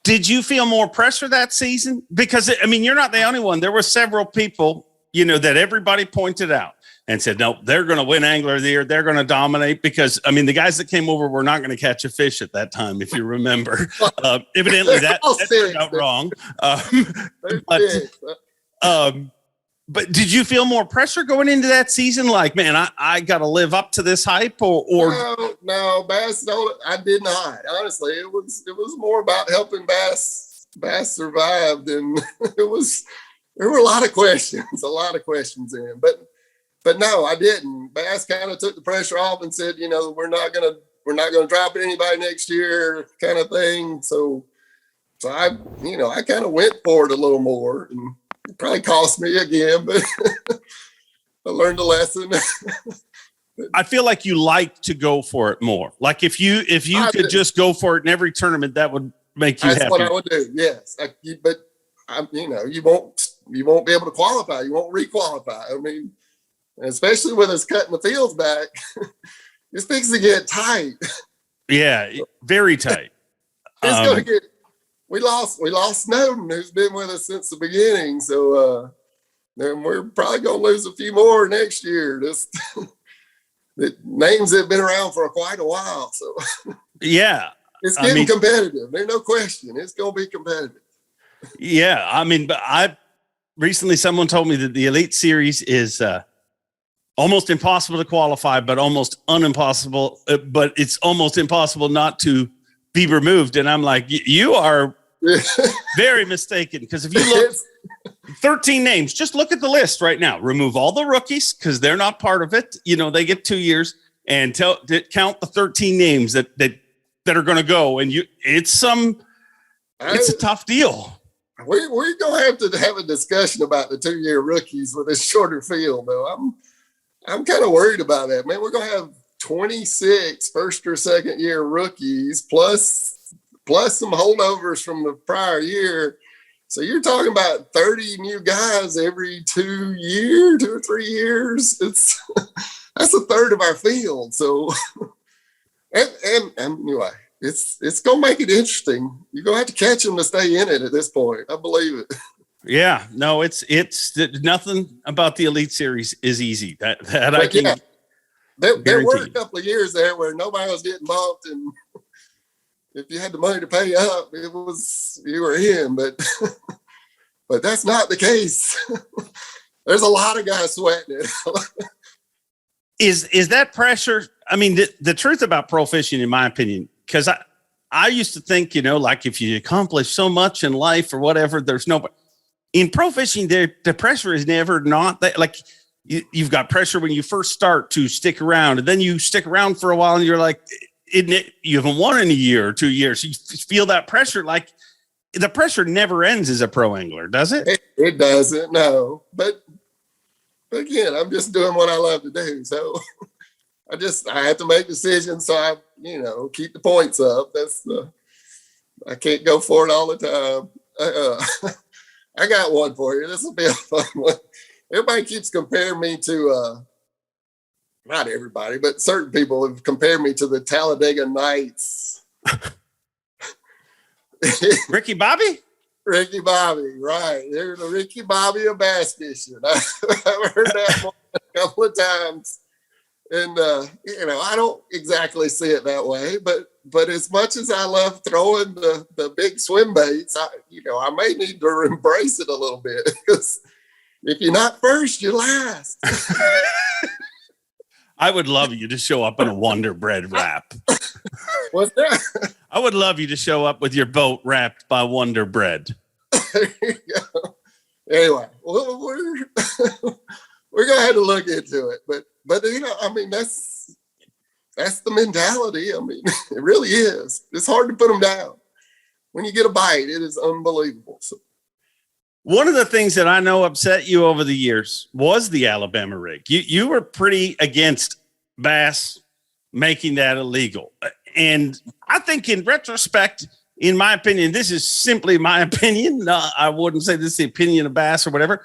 Did you feel more pressure that season? Because, I mean, you're not the only one. There were several people, that everybody pointed out and said, no, they're going to win Angler of the Year. They're going to dominate because, I mean, the guys that came over were not going to catch a fish at that time, if you remember. Evidently, that turned out wrong. But did you feel more pressure going into that season? Like, man, I got to live up to this hype or No, Bass, I did not. Honestly, it was more about helping Bass survive than there were a lot of questions in, but no, I didn't. Bass kind of took the pressure off and said, we're not going to drop anybody next year kind of thing. So I kind of went for it a little more, and it probably cost me again, but I learned a lesson. I feel like you like to go for it more. Like if you could just go for it in every tournament, that would make you happy. That's what I would do. Yes. You won't be able to qualify. You won't requalify. I mean, especially with us cutting the fields back, it's things to get tight. Yeah. Very tight. It's going to get, we lost Snowden, who's been with us since the beginning. So, then we're probably going to lose a few more next year. Just the names have been around for quite a while. So yeah, it's getting competitive. There's no question. It's going to be competitive. Yeah. I mean, but recently someone told me that the Elite Series is almost impossible to qualify, but almost unimpossible. But it's almost impossible not to be removed. And I'm like, you are very mistaken. Because if you look, 13 names, just look at the list right now. Remove all the rookies because they're not part of it. They get 2 years, and count the 13 names that are going to go. And it's a tough deal. We're going to have a discussion about the 2-year rookies with a shorter field, though. I'm kind of worried about that, man. We're going to have 26 first or second year rookies plus some holdovers from the prior year. So you're talking about 30 new guys every 2 or 3 years. That's a third of our field. So, and anyway, it's going to make it interesting. You're going to have to catch them to stay in it at this point. I believe it. Yeah, no, it's nothing about the Elite Series is easy. That I can. Yeah, there were a couple of years there where nobody was getting bumped, and if you had the money to pay up, you were in. But that's not the case. There's a lot of guys sweating it. Is that pressure? I mean, the truth about pro fishing, in my opinion, because I used to think, like if you accomplish so much in life or whatever, there's nobody. In pro fishing, the pressure is never not that. Like you've got pressure when you first start to stick around, and then you stick around for a while, and you're like, you haven't won in a year or 2 years. You feel that pressure. Like the pressure never ends as a pro angler, does it? It doesn't. No, but again, I'm just doing what I love to do. So I have to make decisions. So I, keep the points up. I can't go for it all the time. I got one for you. This will be a fun one. Everybody keeps comparing me to, not everybody, but certain people have compared me to the Talladega Nights. Ricky Bobby? Ricky Bobby, right. They're the Ricky Bobby of bass fishing. I've heard that one a couple of times. And, I don't exactly see it that way, but as much as I love throwing the big swim baits, I may need to embrace it a little bit, because if you're not first, you're last. I would love you to show up in a Wonder Bread wrap. What's that? I would love you to show up with your boat wrapped by Wonder Bread. There you go. Anyway, we're gonna have to look into it, but that's the mentality. It really is. It's hard to put them down. When you get a bite, it is unbelievable. So, one of the things that I know upset you over the years was the Alabama rig. You were pretty against Bass making that illegal. And I think in retrospect, in my opinion, this is simply my opinion. I wouldn't say this is the opinion of Bass or whatever,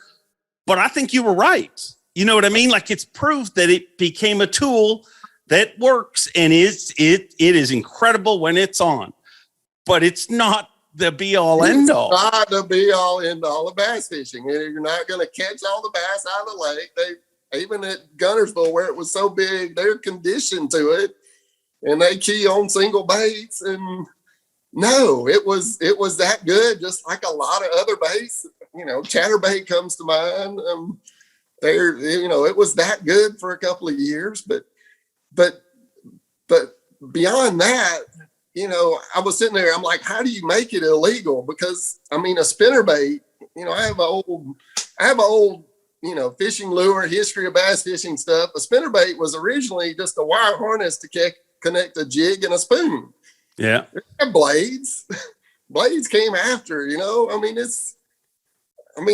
but I think you were right. You know what I mean? Like, it's proof that it became a tool that works, and it is incredible when it's on, but it's not the be all end all. It's not the be all end all of bass fishing. You're not going to catch all the bass out of the lake. Even at Gunnersville, where it was so big, they're conditioned to it, and they key on single baits. And no, it was that good. Just like a lot of other baits, chatterbait comes to mind. It was that good for a couple of years, but beyond that, I was sitting there, I'm like, how do you make it illegal? Because a spinnerbait, I have an old, fishing lure, history of bass fishing stuff. A spinnerbait was originally just a wire harness to connect a jig and a spoon. Yeah. They have blades. Blades came after,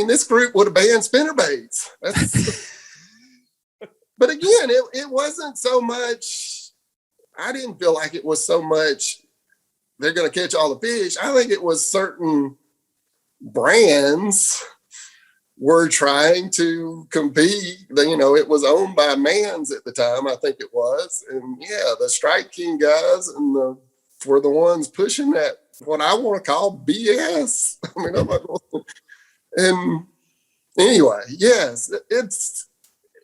this group would have banned spinnerbaits. But again, it wasn't so much, I didn't feel like it was so much they're going to catch all the fish. I think it was certain brands were trying to compete. It was owned by Mans at the time, I think it was. And yeah, the Strike King guys were the ones pushing that, what I want to call BS. I'm not going and anyway, yes,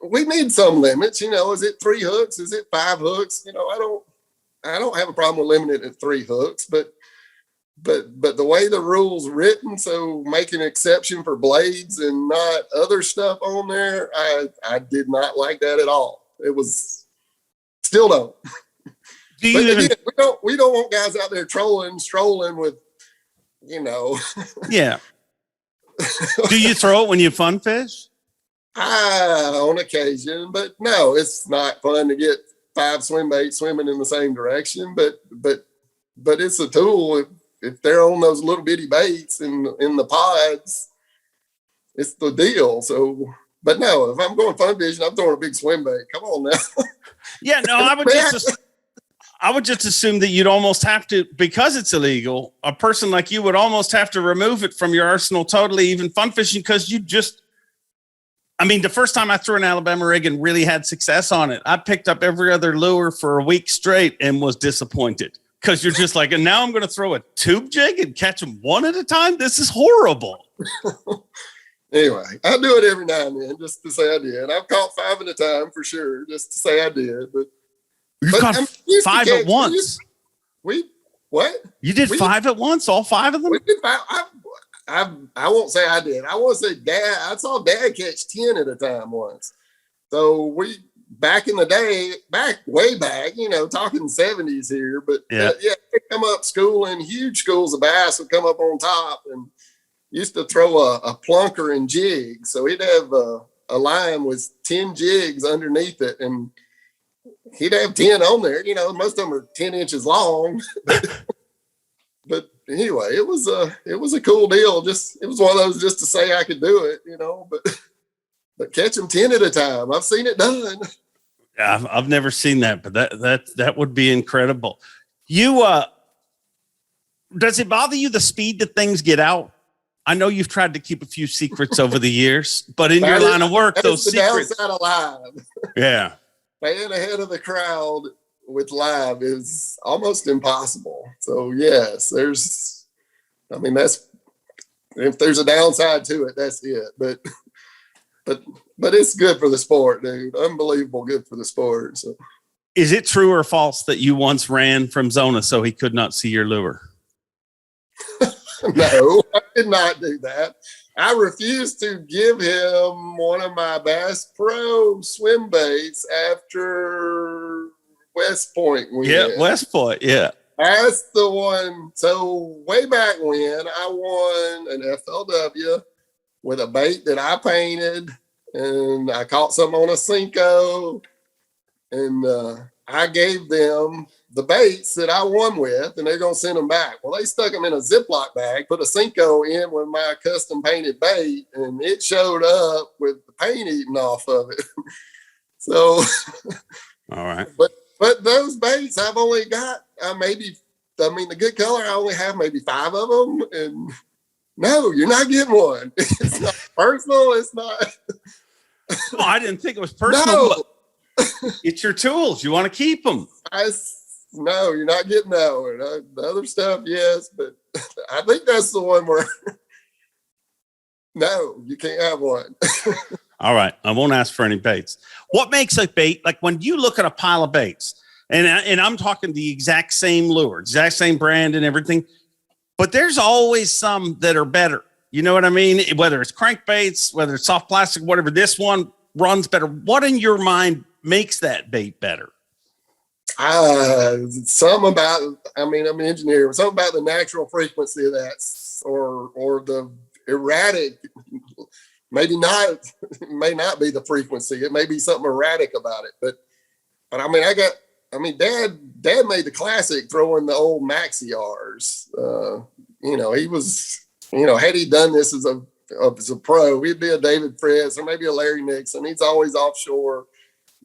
we need some limits. Is it 3 hooks? Is it 5 hooks? I don't have a problem with limiting it at 3 hooks, but the way the rule's written, so make an exception for blades and not other stuff on there, I did not like that at all. It was, still don't. Again, we don't want guys out there strolling with, Yeah. Do you throw it when you fun fish? On occasion, but no, it's not fun to get 5 swim baits swimming in the same direction. But it's a tool. If they're on those little bitty baits in the pods, it's the deal. So, but no, if I'm going fun fishing, I'm throwing a big swim bait. Come on now. Yeah, no, I would just assume that you'd almost have to, because it's illegal, a person like you would almost have to remove it from your arsenal totally, even fun fishing, because the first time I threw an Alabama rig and really had success on it, I picked up every other lure for a week straight and was disappointed, because you're just like, and now I'm going to throw a tube jig and catch them one at a time? This is horrible. Anyway, I do it every now and then just to say I did. I've caught 5 at a time for sure, just to say I did. But you caught 5 at once. What? You did 5 at once, all 5 of them? We did 5. I won't say I did. I won't say Dad. I saw Dad catch 10 at a time once. So back in the day, way back, talking 70s here, but they come up schooling, huge schools of bass would come up on top and used to throw a plunker and jig. So he'd have a line with 10 jigs underneath it, and he'd have 10 on there. Most of them are 10 inches long. But anyway, it was a cool deal. It was one of those just to say I could do it, but catch them 10 at a time. I've seen it done. I've never seen that, but that would be incredible. You, does it bother you the speed that things get out? I know you've tried to keep a few secrets over the years, but in your line of work, those secrets. Downside of live. Yeah. Staying ahead of the crowd with live is almost impossible. So yes, that's, if there's a downside to it, that's it. But it's good for the sport, dude. Unbelievable good for the sport. So. Is it true or false that you once ran from Zona so he could not see your lure? No, I did not do that. I refused to give him one of my Bass Pro swim baits after West Point. West Point. Yeah. That's the one. So way back when I won an FLW with a bait that I painted, and I caught some on a Cinco, and I gave them the baits that I won with, and they're going to send them back. Well, they stuck them in a Ziploc bag, put a Cinco in with my custom painted bait, and it showed up with the paint eating off of it. So, all right. But those baits I've only got the good color, I only have maybe 5 of them. And no, you're not getting one. It's not personal. It's not. No, I didn't think it was personal. No. It's your tools. You want to keep them. No, you're not getting that one. The other stuff, yes, but I think that's the one where no, you can't have one. All right. I won't ask for any baits. What makes a bait, like when you look at a pile of baits, and I'm talking the exact same lure, exact same brand and everything, but there's always some that are better. You know what I mean? Whether it's crankbaits, whether it's soft plastic, whatever, this one runs better. What in your mind makes that bait better? I'm an engineer, something about the natural frequency of that, or the erratic, may not be the frequency. It may be something erratic about it, but Dad made the classic throwing the old Maxi R's. He was, had he done this as a pro, he'd be a David Fritz or maybe a Larry Nixon. He's always offshore.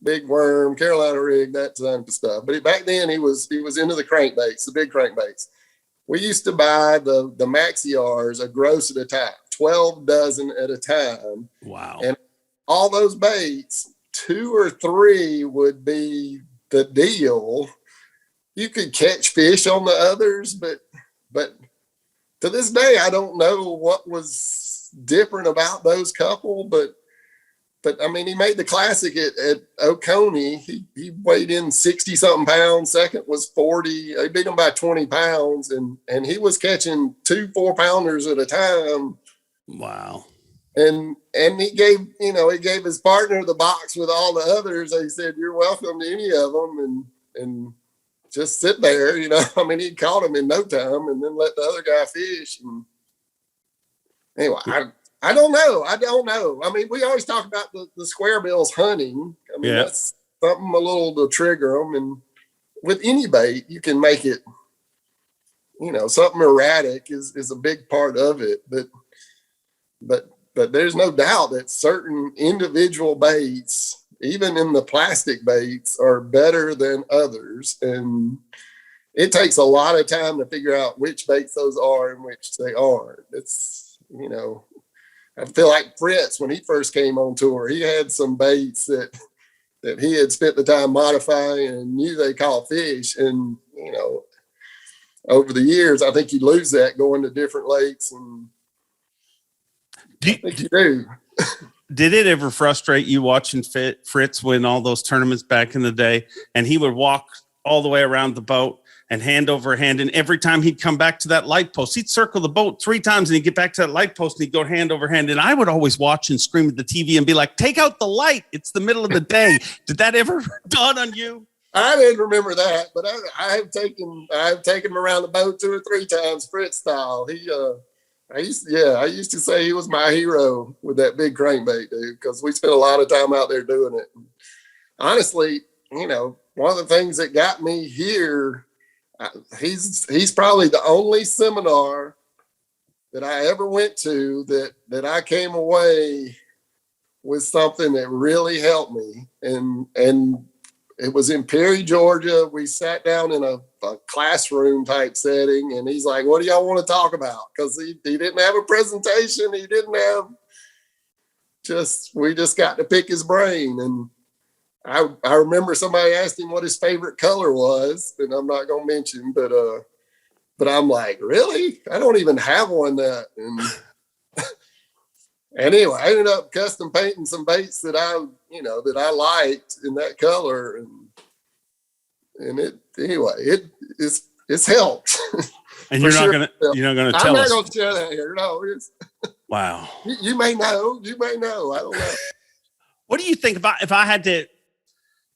Big worm, Carolina rig, that type of stuff. But back then he was into the crankbaits, the big crankbaits. We used to buy the Maxi R's a gross at a time, 12 dozen at a time. Wow. And all those baits, 2 or 3 would be the deal. You could catch fish on the others, but to this day, I don't know what was different about those couple, but he made the classic at Oconee. He weighed in 60 something pounds. Second was 40. They beat him by 20 pounds, and he was catching 2 4-pounders at a time. Wow. And he gave his partner the box with all the others. He said, "You're welcome to any of them," and just sit there. He caught him in no time, and then let the other guy fish. And anyway, I don't know. We always talk about the square bills hunting. That's something a little to trigger them. And with any bait, you can make it, something erratic is a big part of it. But there's no doubt that certain individual baits, even in the plastic baits, are better than others. And it takes a lot of time to figure out which baits those are and which they aren't. It's, I feel like Fritz, when he first came on tour, he had some baits that he had spent the time modifying and knew they caught fish. And, over the years, I think you lose that going to different lakes. And I think you do. Did it ever frustrate you watching Fritz win all those tournaments back in the day? And he would walk all the way around the boat and hand over hand. And every time he'd come back to that light post, he'd circle the boat 3 times and he'd get back to that light post and he'd go hand over hand. And I would always watch and scream at the TV and be like, "Take out the light. It's the middle of the day." Did that ever dawn on you? I didn't remember that, but I have taken him around the boat 2 or 3 times, Fritz style. I used to say he was my hero with that big crankbait, dude, because we spent a lot of time out there doing it. Honestly, one of the things that got me here, he's probably the only seminar that I ever went to that I came away with something that really helped me. And it was in Perry, Georgia. We sat down in a classroom type setting, and he's like, "What do y'all want to talk about?" Because he didn't have a presentation. He didn't have we just got to pick his brain. And I remember somebody asked him what his favorite color was, and I'm not going to mention, but I'm like, really? I don't even have one that. And anyway, I ended up custom painting some baits that I liked in that color, and it's helped. And you're not gonna tell us. I'm not gonna share that here. No, wow. You may know. I don't know. What do you think about, if I had to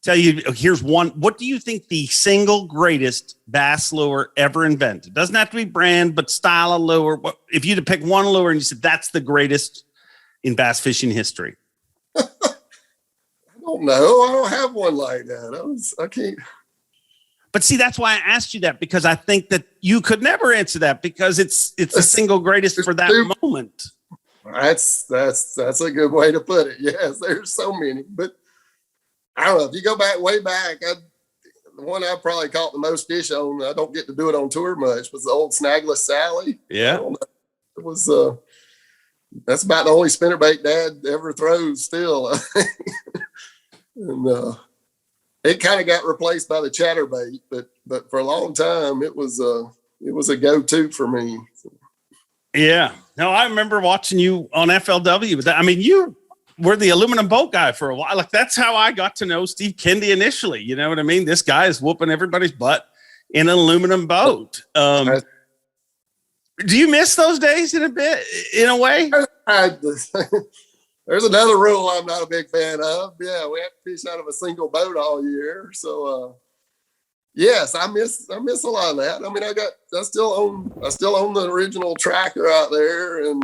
tell you, here's one, what do you think the single greatest bass lure ever invented? It doesn't have to be brand, but style of lure. If you had to pick one lure and you said that's the greatest in bass fishing history? I don't know. I don't have one like that. I can't. But see, that's why I asked you that, because I think that you could never answer that, because it's the single greatest for that moment. That's a good way to put it. Yes, there's so many, but I don't know. If you go way back, the one I probably caught the most fish on, I don't get to do it on tour much, was the old Snagless Sally. Yeah. It was, that's about the only spinnerbait Dad ever throws still. And it kind of got replaced by the chatterbait, but for a long time it was a go-to for me. Yeah. No, I remember watching you on FLW with that. I mean, you were the aluminum boat guy for a while. Like, that's how I got to know Steve Kendi initially. You know what I mean? This guy is whooping everybody's butt in an aluminum boat. Do you miss those days in a way? There's another rule I'm not a big fan of. Yeah, we have to fish out of a single boat all year. So yes, I miss a lot of that. I mean, I still own the original tracker out there, and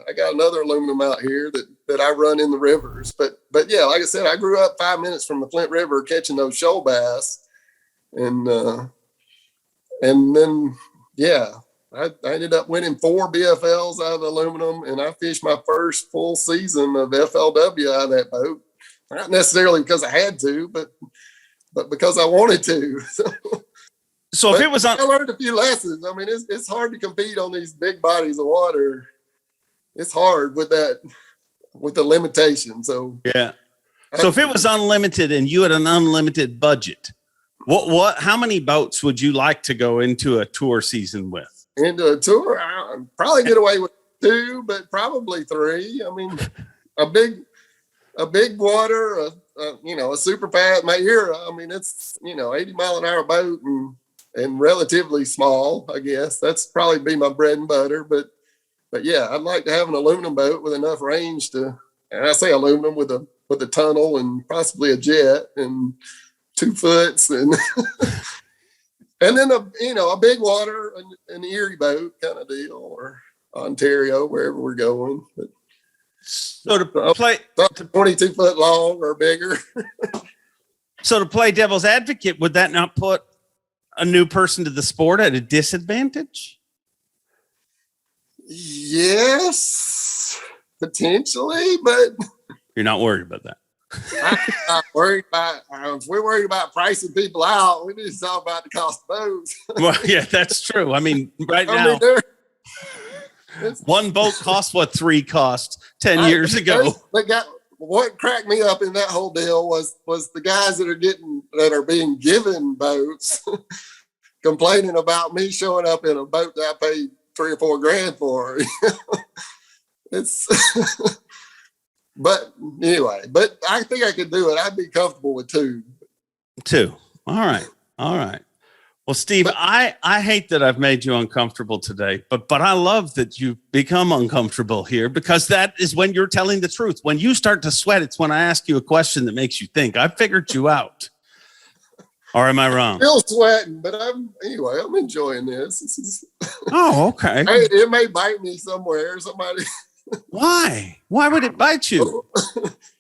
I got another aluminum out here that I run in the rivers. But yeah, like I said, I grew up 5 minutes from the Flint River catching those shoal bass, and then yeah. I ended up winning 4 BFLs out of the aluminum, and I fished my first full season of FLW out of that boat. Not necessarily because I had to, but because I wanted to. So if it was, I learned a few lessons. I mean, it's hard to compete on these big bodies of water. It's hard with the limitation. So yeah. So if it was unlimited and you had an unlimited budget, how many boats would you like to go into a tour season with? Into a tour, I'd probably get away with 2, but probably 3. I mean, a big water, a super fast Mayura. I mean, it's 80-mile-an-hour boat and relatively small. I guess that's probably be my bread and butter. But yeah, I'd like to have an aluminum boat with enough range to, and I say aluminum with a tunnel and possibly a jet and 2 foots and. And then a big water, an Erie boat kind of deal, or Ontario, wherever we're going. But, so to play 22 foot long or bigger. So to play devil's advocate, would that not put a new person to the sport at a disadvantage? Yes, potentially, but you're not worried about that. I'm not worried about. If we're worried about pricing people out, we need to talk about the cost of boats. Well, yeah, that's true. I mean, now, one boat costs what 3 cost 10 years ago. What cracked me up in that whole deal was the guys that are being given boats complaining about me showing up in a boat that I paid $3 or $4 grand for. It's. But anyway, I think I could do it. I'd be comfortable with 2. 2. All right. Well, Steve, I hate that I've made you uncomfortable today, but I love that you've become uncomfortable here, because that is when you're telling the truth. When you start to sweat, it's when I ask you a question that makes you think. I figured you out. Or am I wrong? Still sweating, but I'm enjoying this. Oh, okay. It may bite me somewhere. Somebody. Why? Why would it bite you?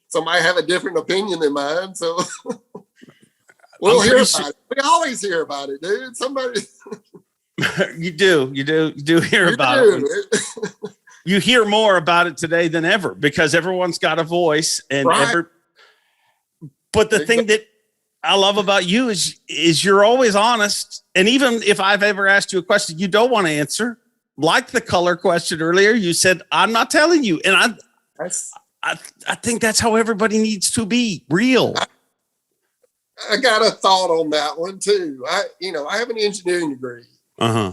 Somebody have a different opinion than mine, so we'll hear about it. We always hear about it, dude. Somebody. You do hear about it. You hear more about it today than ever, because everyone's got a voice, and right. But the thing that I love about you is you're always honest. And even if I've ever asked you a question you don't want to answer, like the color question earlier, you said, I'm not telling you. And I think that's how everybody needs to be, real. I got a thought on that one too. I have an engineering degree. Uh-huh.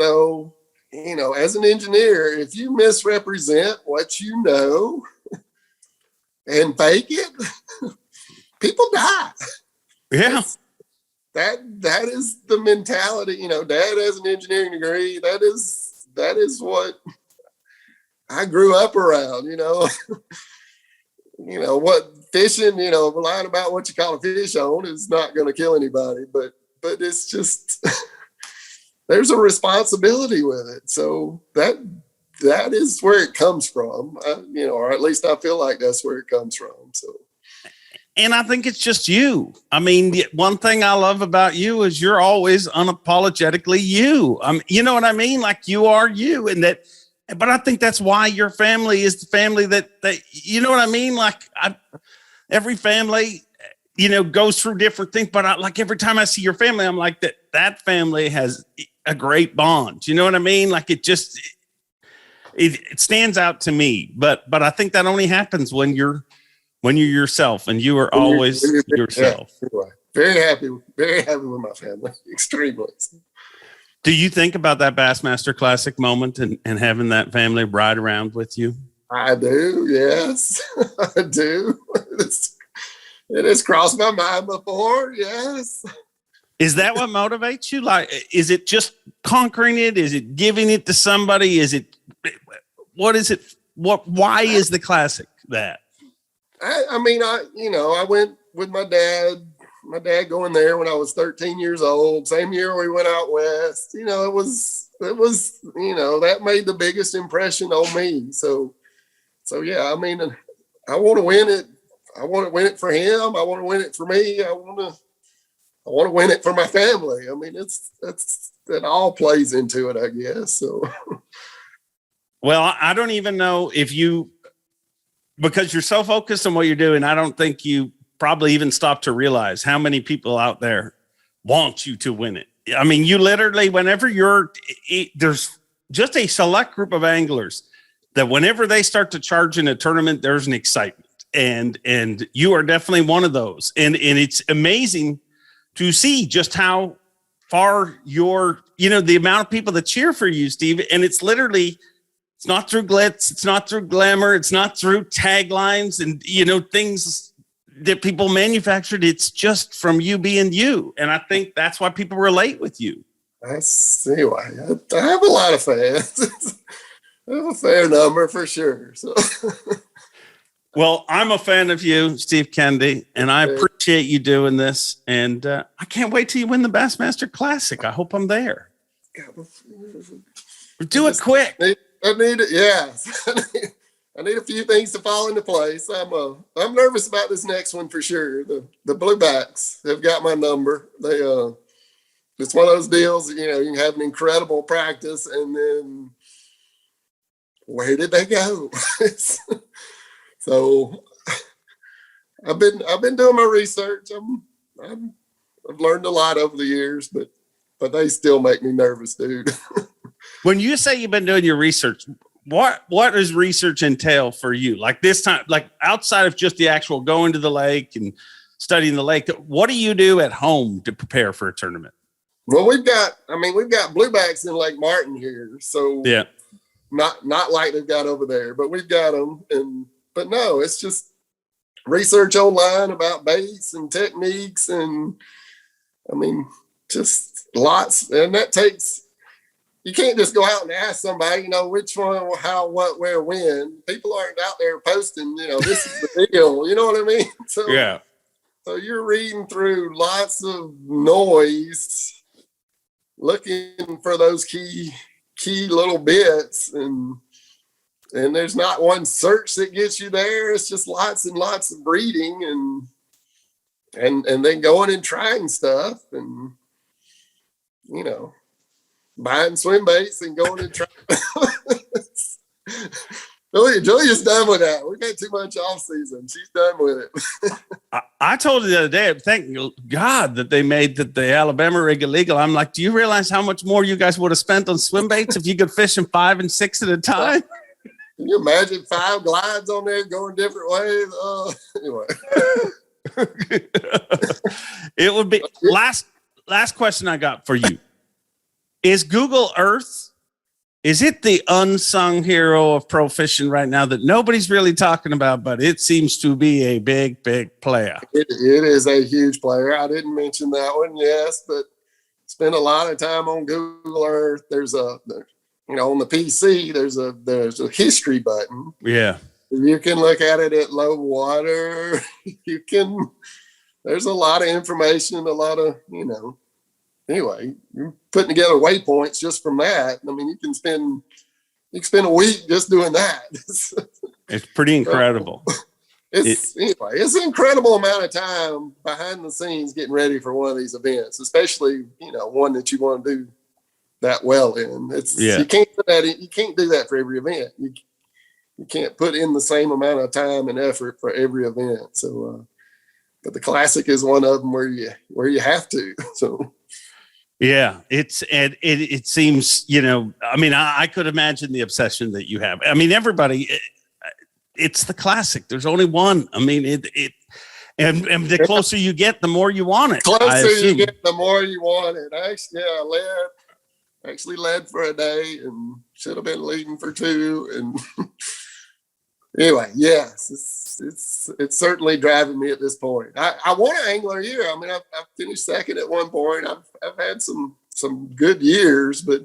So, as an engineer, if you misrepresent what you know and fake it, people die. Yeah. That is the mentality. Dad has an engineering degree. That is what I grew up around, what fishing, lying about what you call a fish on is not going to kill anybody, but it's just, there's a responsibility with it. So that is where it comes from, or at least I feel like that's where it comes from. So. And I think it's just you. I mean, one thing I love about you is you're always unapologetically you. You know what I mean? Like you are you, but I think that's why your family is the family that you know what I mean? Like every family, goes through different things, but like every time I see your family, I'm like that family has a great bond. You know what I mean? Like it stands out to me, but I think that only happens when you're yourself, and you are always yourself. Yeah, very happy with my family. Extremely. Do you think about that Bassmaster Classic moment and having that family ride around with you? I do. Yes, I do. It has crossed my mind before. Yes. Is that what motivates you? Like, is it just conquering it? Is it giving it to somebody? What is it? Why is the Classic that? I went with my dad going there when I was 13 years old. Same year we went out west. It was, that made the biggest impression on me. So yeah, I want to win it. I want to win it for him. I want to win it for me. I want to win it for my family. That all plays into it, I guess. So. Well, I don't even know if because you're so focused on what you're doing, I don't think you probably even stop to realize how many people out there want you to win it. I mean, you literally, whenever there's just a select group of anglers that whenever they start to charge in a tournament, there's an excitement. And you are definitely one of those. And it's amazing to see just how far the amount of people that cheer for you, Steve. And it's literally, it's not through glitz. It's not through glamour. It's not through taglines and, things that people manufactured. It's just from you being you. And I think that's why people relate with you. I see why. I have a lot of fans. I have a fair number for sure. So. Well, I'm a fan of you, Steve Kennedy, and I appreciate you doing this. And I can't wait till you win the Bassmaster Classic. I hope I'm there. Do it quick. I need it. Yeah. I need a few things to fall into place. I'm nervous about this next one for sure. The Bluebacks have got my number. It's one of those deals, you can have an incredible practice and then where did they go? So I've been doing my research. I've learned a lot over the years, but they still make me nervous, dude. When you say you've been doing your research, what does research entail for you? Like this time, like outside of just the actual going to the lake and studying the lake, what do you do at home to prepare for a tournament? Well, we've got bluebacks in Lake Martin here. So yeah, not like they've got over there, but we've got them. But no, it's just research online about baits and techniques. And just lots. And that takes, you can't just go out and ask somebody, which one, how, what, where, when. People aren't out there posting, this is the deal. You know what I mean? So, yeah. So you're reading through lots of noise, looking for those key little bits. And there's not one search that gets you there. It's just lots and lots of reading and then going and trying stuff and, buying swim baits and going and trying. Julia's done with that. We got too much off season. She's done with it. I told you the other day, thank God that they made the Alabama rig illegal. I'm like, do you realize how much more you guys would have spent on swim baits if you could fish them 5 and 6 at a time? Can you imagine 5 glides on there going different ways? Anyway. It would be last question I got for you. Is Google Earth, is it the unsung hero of pro fishing right now that nobody's really talking about, but it seems to be a big, big player? It is a huge player. I didn't mention that one, yes, but spend a lot of time on Google Earth. There's on the PC, there's a history button. Yeah. You can look at it at low water. There's a lot of information, a lot of, anyway, you're putting together waypoints just from that. I mean, you can spend a week just doing that. It's pretty incredible. It's an incredible amount of time behind the scenes getting ready for one of these events, especially, one that you want to do that well in. You can't do that for every event. You can't put in the same amount of time and effort for every event. So, but the Classic is one of them where you have to. So, yeah, it seems, I could imagine the obsession that you have. I mean, everybody, it's the Classic. There's only one. I mean, and the closer you get, the more you want it. Closer you get, the more you want it. I actually led for a day and should have been leading for 2. And anyway, yes, it's certainly driving me at this point. I won an angler year. I mean, I've finished second at one point. I've had some good years, but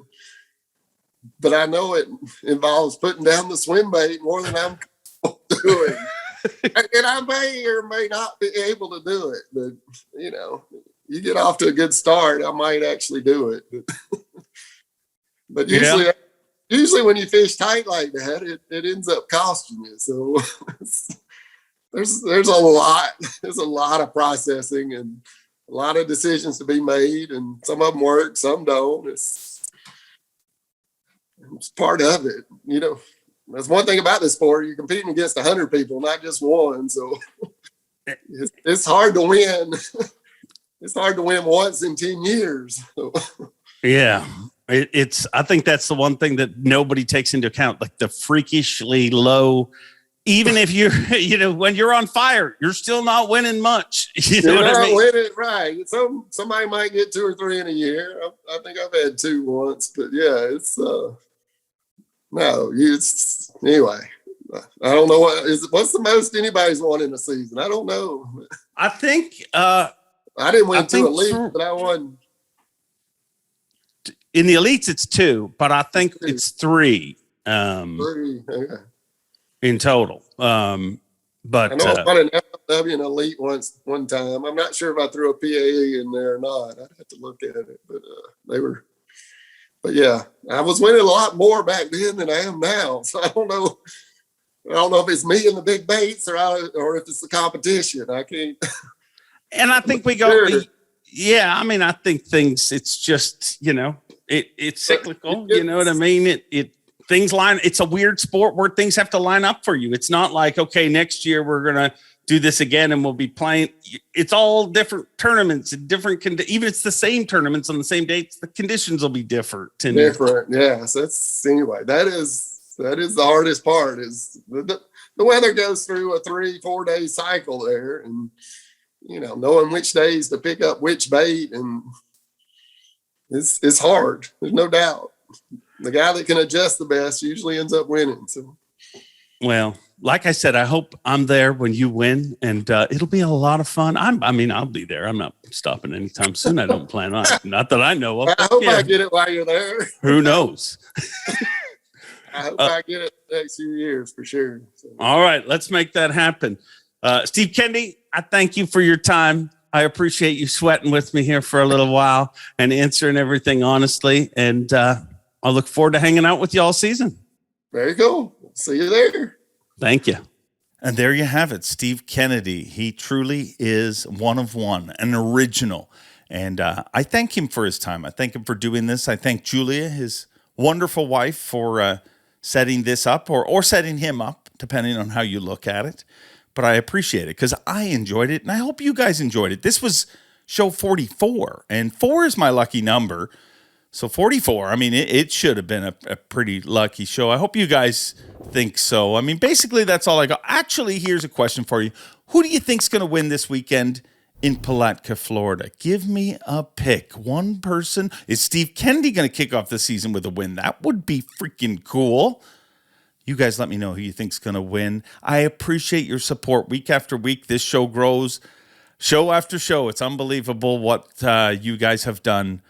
I know it involves putting down the swim bait more than I'm doing. And I may or may not be able to do it, but you get off to a good start, I might actually do it. But usually when you fish tight like that, it ends up costing you. So there's a lot of processing and a lot of decisions to be made, and some of them work, some don't. It's part of it. That's one thing about this sport. You're competing against 100 people, not just one. So it's hard to win. It's hard to win once in 10 years. So. Yeah. I think that's the one thing that nobody takes into account, like the freakishly low, even if you're, when you're on fire, you're still not winning much. You're not winning, right. Somebody might get 2 or 3 in a year. I think I've had 2 once, but yeah, anyway, I don't know what's the most anybody's won in a season. I don't know. I think, I didn't win 2 Elite, but I won. In the Elites, it's 2, but I think it's 3. 3, okay. In total. But I know I won an FW and Elite one time. I'm not sure if I threw a PAE in there or not. I'd have to look at it, but But yeah, I was winning a lot more back then than I am now. So I don't know if it's me and the big baits or if it's the competition. I can't. And I think we go. Sure. Yeah, I mean, I think it's just it's cyclical. You know what I mean? It's a weird sport where things have to line up for you. It's not like, okay, next year we're going to do this again and we'll be playing. It's all different tournaments and different, even it's the same tournaments on the same dates, the conditions will be different. Yes. Anyway, that is the hardest part is the weather goes through a 3-4 day cycle there, and, knowing which days to pick up which bait, and it's hard. There's no doubt. The guy that can adjust the best usually ends up winning. So, well, like I said, I hope I'm there when you win, and it'll be a lot of fun. I'll be there. I'm not stopping anytime soon. I don't plan on it. Not that I know of. I hope I get it while you're there. Who knows? I hope I get it the next few years for sure. So. All right, let's make that happen. Steve Kennedy, I thank you for your time. I appreciate you sweating with me here for a little while and answering everything honestly. And I look forward to hanging out with you all season. Very cool. See you there. Thank you. And there you have it, Steve Kennedy. He truly is one of one, an original. And I thank him for his time. I thank him for doing this. I thank Julia, his wonderful wife, for setting this up or setting him up, depending on how you look at it. but I appreciate it because I enjoyed it, and I hope you guys enjoyed it. This was show 44, and 4 is my lucky number. So 44, I mean, it should have been a pretty lucky show. I hope you guys think so. I mean, basically, that's all I got. Actually, here's a question for you. Who do you think's going to win this weekend in Palatka, Florida? Give me a pick. One person. Is Steve Kennedy going to kick off the season with a win? That would be freaking cool. You guys let me know who you think's going to win. I appreciate your support week after week. This show grows show after show. It's unbelievable what you guys have done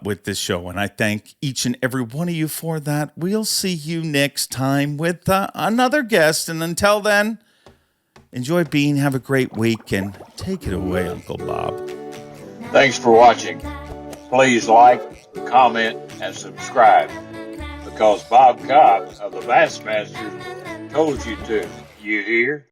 with this show, and I thank each and every one of you for that. We'll see you next time with another guest, and until then, enjoy being, have a great week, and take it away, Uncle Bob. Thanks for watching. Please like, comment, and subscribe, because Bob Cobb of the Bassmaster told you to. You hear?